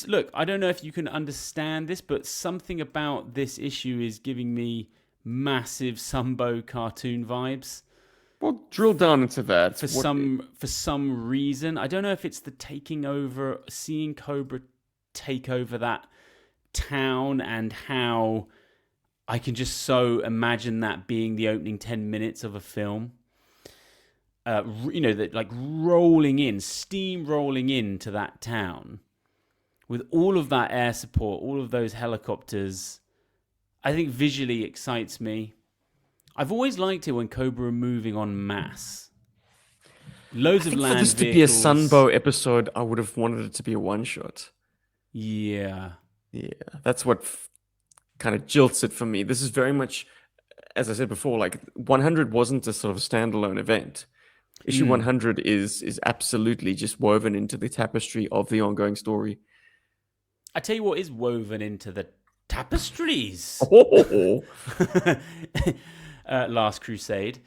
Look, I don't know if you can understand this, but something about this issue is giving me massive Sumbo cartoon vibes. Well, drill down into that. For some reason. I don't know if it's the seeing Cobra take over that town, and how I can just so imagine that being the opening 10 minutes of a film. That like steam rolling into that town. With all of that air support, all of those helicopters, I think visually excites me. I've always liked it when Cobra are moving en masse. Loads I of think land for this vehicles. to be a Sunbow episode, I would have wanted it to be a one-shot. Yeah. Yeah, that's what kind of jilts it for me. This is very much, as I said before, like 100 wasn't a sort of standalone event. Issue 100 is absolutely just woven into the tapestry of the ongoing story. I tell you what is woven into the tapestries. Oh. Last Crusade,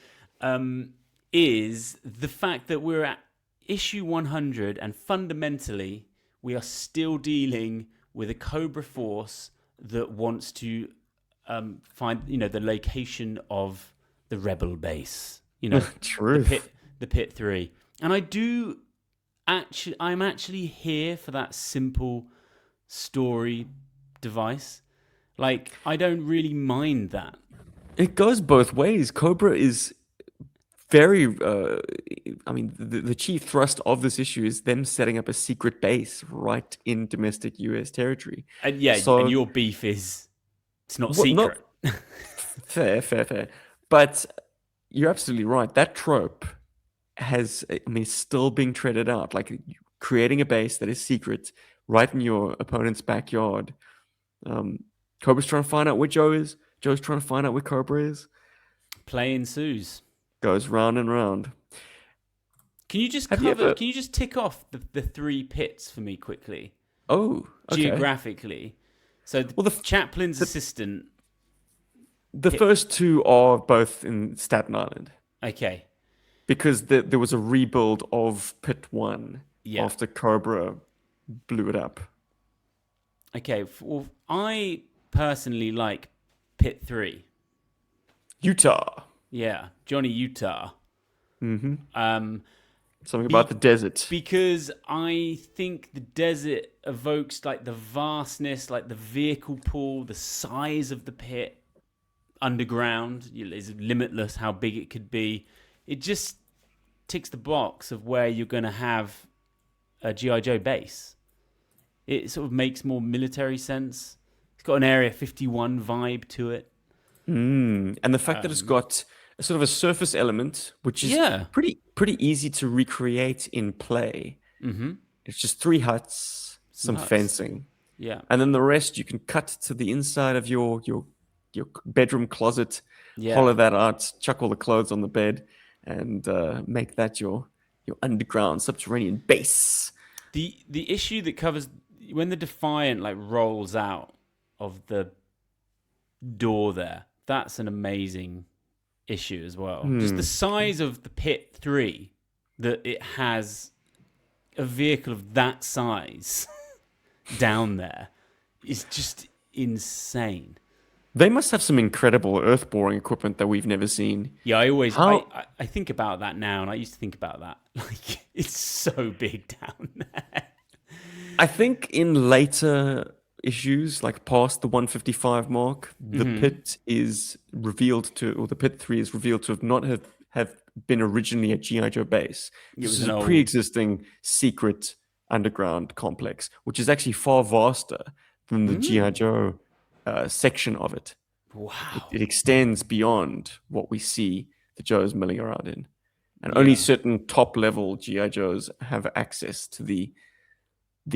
is the fact that we're at issue 100 and fundamentally we are still dealing with a Cobra force that wants to find, the location of the rebel base. Truth. The pit 3. And I'm actually here for that simple story device. Like, I don't really mind that. It goes both ways. Cobra is very, the chief thrust of this issue is them setting up a secret base right in domestic US territory. And and your beef is, it's not secret. Fair. But you're absolutely right. That trope is still being treaded out. Like creating a base that is secret right in your opponent's backyard. Cobra's trying to find out where Joe is. Joe's trying to find out where Cobra is. Play ensues. Goes round and round. Can you just can you just tick off the 3 pits for me quickly? Oh, okay. Geographically. So the chaplain's assistant. The first 2 are both in Staten Island. Okay. Because there was a rebuild of Pit 1 after Cobra blew it up. Okay. Well, I personally like Pit 3. Utah. Yeah, Johnny Utah. Mm-hmm. Something about the desert. Because I think the desert evokes like the vastness, like the vehicle pool, the size of the pit underground is limitless how big it could be. It just ticks the box of where you're going to have a G.I. Joe base. It sort of makes more military sense. It's got an Area 51 vibe to it. And the fact that it's got a sort of a surface element, which is pretty easy to recreate in play. Mm-hmm. It's just 3 huts, some fencing. Yeah. And then the rest you can cut to the inside of your bedroom closet, hollow that out, chuck all the clothes on the bed, and make that your underground subterranean base. The issue that covers when the Defiant like rolls out of the door there, that's an amazing issue as well. Just the size of the Pit 3, that it has a vehicle of that size down there is just insane. They must have some incredible earth boring equipment that we've never seen. Yeah, I think about that now, and I used to think about that. Like, it's so big down there. I think in later issues, like past the 155 mark, the pit is revealed to, or the Pit 3 is revealed to have been originally a G.I. Joe base. This is a pre-existing secret underground complex, which is actually far vaster than the G.I. Joe section of it. Wow. It extends beyond what we see the Joes milling around in. And only certain top-level G.I. Joes have access to the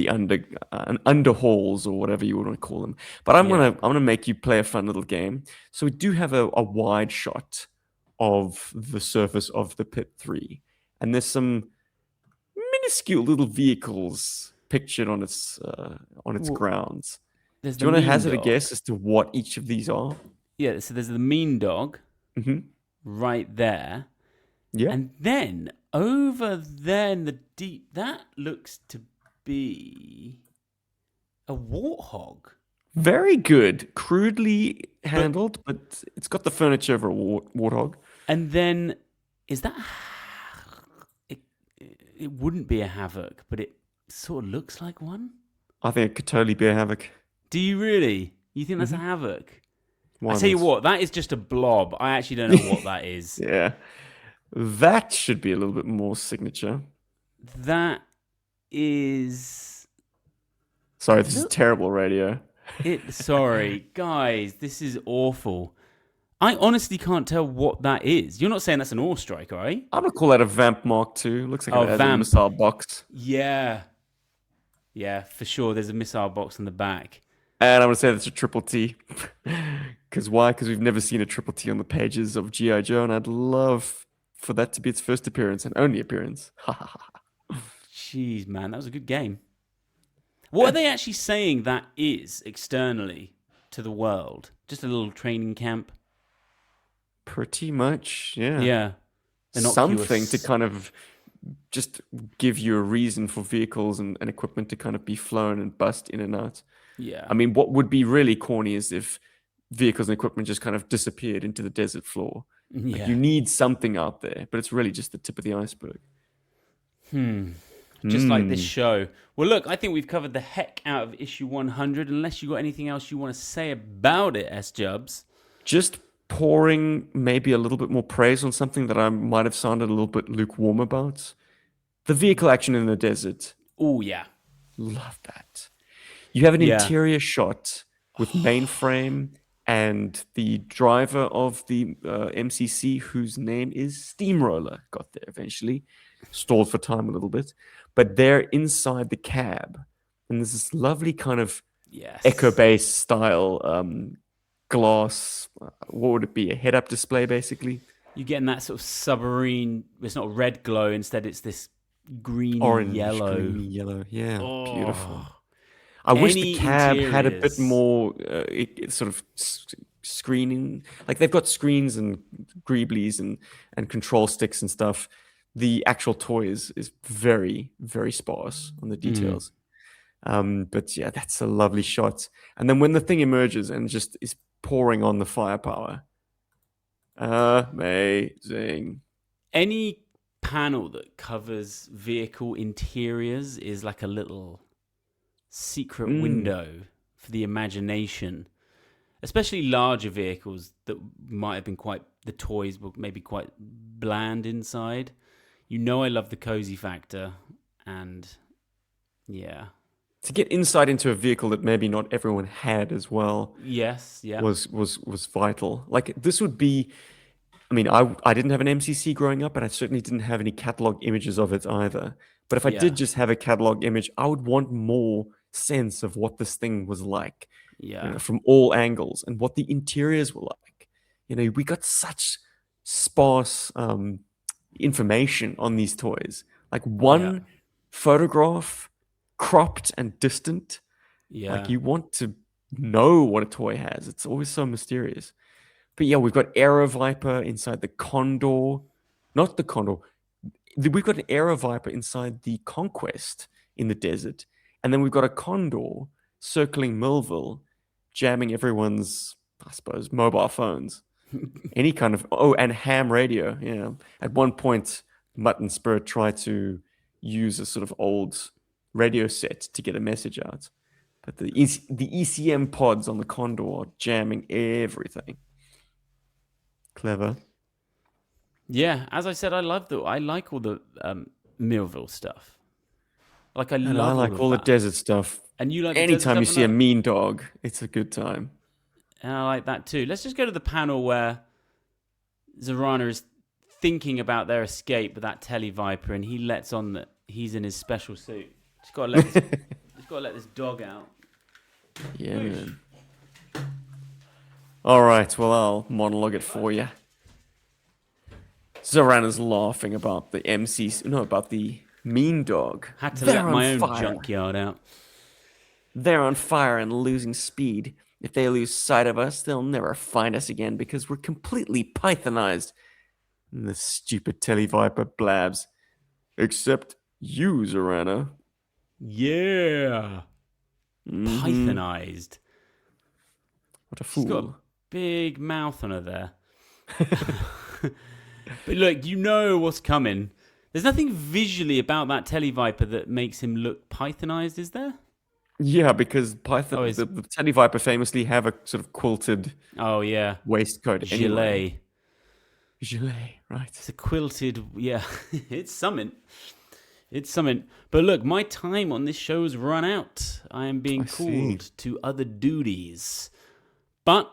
under halls or whatever you want to call them. But I'm gonna make you play a fun little game. So we do have a wide shot of the surface of the Pit 3, and there's some minuscule little vehicles pictured on its grounds. Do you want to hazard a guess as to what each of these are? Yeah, so there's the Mean Dog right there. Yeah. And then over there in the deep, that looks to be a warthog. Very good. Crudely handled, but it's got the furniture of a warthog. And then, is that... It wouldn't be a Havoc, but it sort of looks like one? I think it could totally be a Havoc. Do you really? You think that's a Havoc? Why I tell you what, that is just a blob. I actually don't know what that is. Yeah. That should be a little bit more signature. That is... Sorry, this is terrible radio. Sorry, guys, this is awful. I honestly can't tell what that is. You're not saying that's an ore striker, are you? I'm gonna call that a Vamp Mark II. Looks like Oh, it has a Vamp. missile box. Yeah. Yeah, for sure. There's a missile box on the back. And I'm gonna say that's a triple T. Because why? Because we've never seen a triple T on the pages of G.I. Joe, and I'd love for that to be its first appearance and only appearance. Jeez, man, that was a good game. What are they actually saying that is externally to the world? Just a little training camp? Pretty much, yeah. Yeah. Something to kind of just give you a reason for vehicles and equipment to kind of be flown and bust in and out. Yeah. I mean, what would be really corny is if vehicles and equipment just kind of disappeared into the desert floor. Yeah. Like, you need something out there, but it's really just the tip of the iceberg. Just like this show. Well, look, I think we've covered the heck out of issue 100, unless you got anything else you want to say about it, S-Jubs. Just pouring maybe a little bit more praise on something that I might have sounded a little bit lukewarm about. The vehicle action in the desert. Oh, yeah. Love that. You have an interior shot with mainframe and the driver of the MCC, whose name is Steamroller, got there eventually. Stalled for time a little bit. But they're inside the cab. And there's this lovely kind of Echo-Base style glass. What would it be? A head-up display, basically? You're getting that sort of submarine. It's not red glow. Instead, it's this green Orange, yellow. Green yellow. Yeah, beautiful. I wish the cab had a bit more sort of screening. Like, they've got screens and greeblies and control sticks and stuff. The actual toy is very, very sparse on the details. But yeah, that's a lovely shot. And then when the thing emerges and just is pouring on the firepower, amazing. Any panel that covers vehicle interiors is like a little secret window for the imagination, especially larger vehicles that might have been the toys were maybe quite bland inside. You know, I love the cozy factor, and yeah. To get insight into a vehicle that maybe not everyone had as well. Yes, yeah. Was vital. Like, this would be, I mean, I didn't have an MCC growing up, and I certainly didn't have any catalog images of it either. But if I did just have a catalog image, I would want more sense of what this thing was like. Yeah. You know, from all angles, and what the interiors were like. You know, we got such sparse information on these toys. Like, one photograph, cropped and distant. Yeah. Like, you want to know what a toy has. It's always so mysterious. But yeah, we've got Aero Viper inside the Condor. Not the Condor. We've got an Aero Viper inside the Conquest in the desert. And then we've got a Condor circling Millville, jamming everyone's, I suppose, mobile phones. Any kind of... Oh, and ham radio. Yeah. At one point, Mutt and Spirit tried to use a sort of old radio set to get a message out. But the ECM pods on the Condor are jamming everything. Clever. Yeah, as I said, I like all the Millville stuff. Like, I like all the desert stuff. And you like anytime you see a mean dog, it's a good time. And I like that too. Let's just go to the panel where Zorana is thinking about their escape with that Tele Viper, and he lets on that he's in his special suit. Just gotta let this dog out. Yeah, man. All right, well, I'll monologue it for you. Zorana's laughing about about the mean dog. Had to let my own junkyard out. They're on fire and losing speed. If they lose sight of us, they'll never find us again because we're completely pythonized. And the stupid Tele Viper blabs. Except you, Zorana. Yeah. Pythonized. What a fool. She's got a big mouth on her there. But look, you know what's coming. There's nothing visually about that Tele Viper that makes him look pythonized, is there? Yeah, because the Tele Viper famously have a sort of quilted waistcoat. Gilet. Gilet, right. It's a quilted, it's something. It's something. But look, my time on this show has run out. I am being called to other duties. But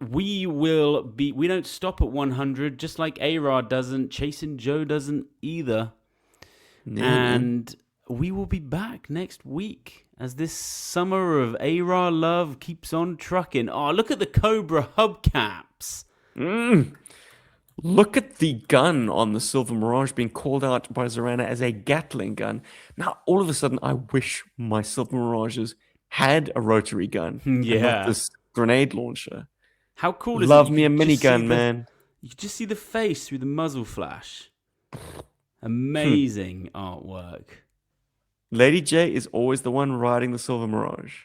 we don't stop at 100, just like A-Rod doesn't. Chasing Joe doesn't either. And we will be back next week as this summer of A-Rod love keeps on trucking. Oh, look at the Cobra hubcaps. Look at the gun on the Silver Mirage being called out by Zorana as a Gatling gun. Now, all of a sudden, I wish my Silver Mirages had a rotary gun. And not this grenade launcher. How cool is it? Love me a minigun, man. You can just see the face through the muzzle flash. Amazing artwork. Lady J is always the one riding the Silver Mirage.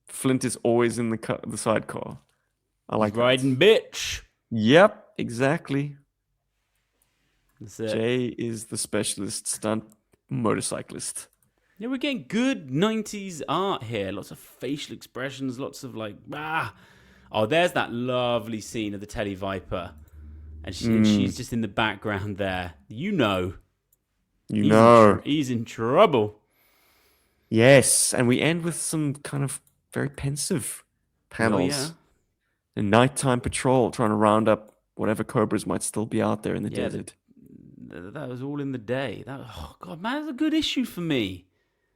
Flint is always in the sidecar. I like that. Riding bitch. Yep, exactly. That's it. Jay is the specialist stunt motorcyclist. Yeah, we're getting good 90s art here. Lots of facial expressions, lots of Oh, there's that lovely scene of the Tele Viper. And she's just in the background there. You know. He's in trouble. Yes, and we end with some kind of very pensive panels. Oh, yeah. A nighttime patrol trying to round up whatever cobras might still be out there in the desert. That was all in the day. Oh, God, man, that's a good issue for me.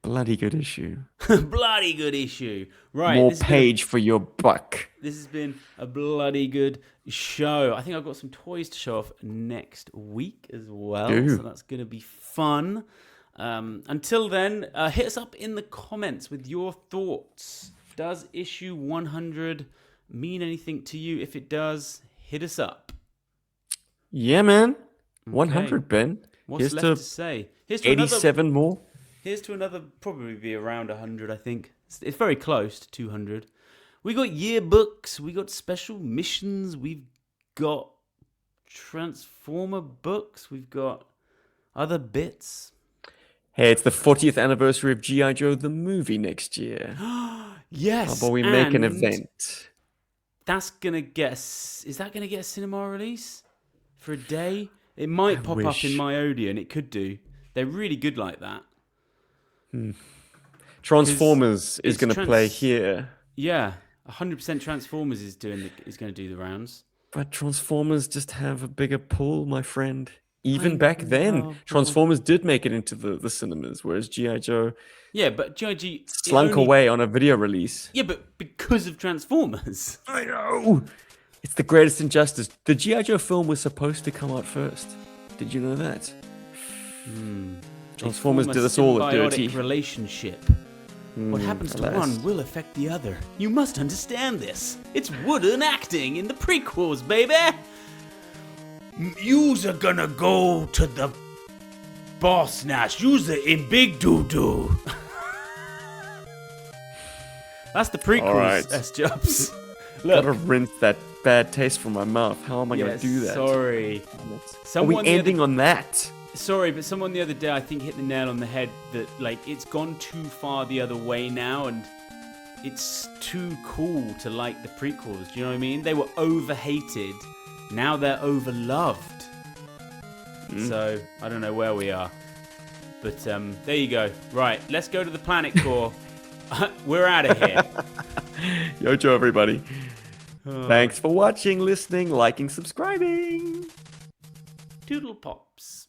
Bloody good issue. Bloody good issue. Right. More page for your buck. This has been a bloody good show. I think I've got some toys to show off next week as well. Ooh. So that's going to be fun. Until then, hit us up in the comments with your thoughts. Does issue 100 mean anything to you? If it does, hit us up. Yeah, man. 100, Ben. What's left to say? Here's to 87 more. Here's to another, probably be around 100, I think. It's very close to 200. We got yearbooks. We got special missions. We've got Transformer books. We've got other bits. Hey, it's the 40th anniversary of G.I. Joe, the movie next year. Yes. How about we make an event? That's going to get... Is that going to get a cinema release? For a day? It might pop up in my Odeon. It could do. They're really good like that. Transformers is going to play here. Yeah, 100% Transformers is going to do the rounds. But Transformers just have a bigger pull, my friend. Even back then, Transformers did make it into the cinemas, whereas G.I. Joe... Yeah, but G.I. Joe... slunk away on a video release. Yeah, but because of Transformers. I know! It's the greatest injustice. The G.I. Joe film was supposed to come out first. Did you know that? Transformers did us all a dirty relationship. What happens to one will affect the other. You must understand this. It's wooden acting in the prequels, baby. Yous are gonna go to the boss nash. Yous are in big doo-doo. That's the prequels, all right. S-Jobs. Look. Gotta rinse that bad taste from my mouth. How am I gonna do that? Sorry. Are we ending on that? Sorry, but someone the other day I think hit the nail on the head that it's gone too far the other way now, and it's too cool to like the prequels. Do you know what I mean? They were over-hated. Now they're over-loved. So I don't know where we are, but there you go. Right, let's go to the Planet Core. We're out of here. Yo, Joe, everybody. Thanks for watching, listening, liking, subscribing. Toodle pops.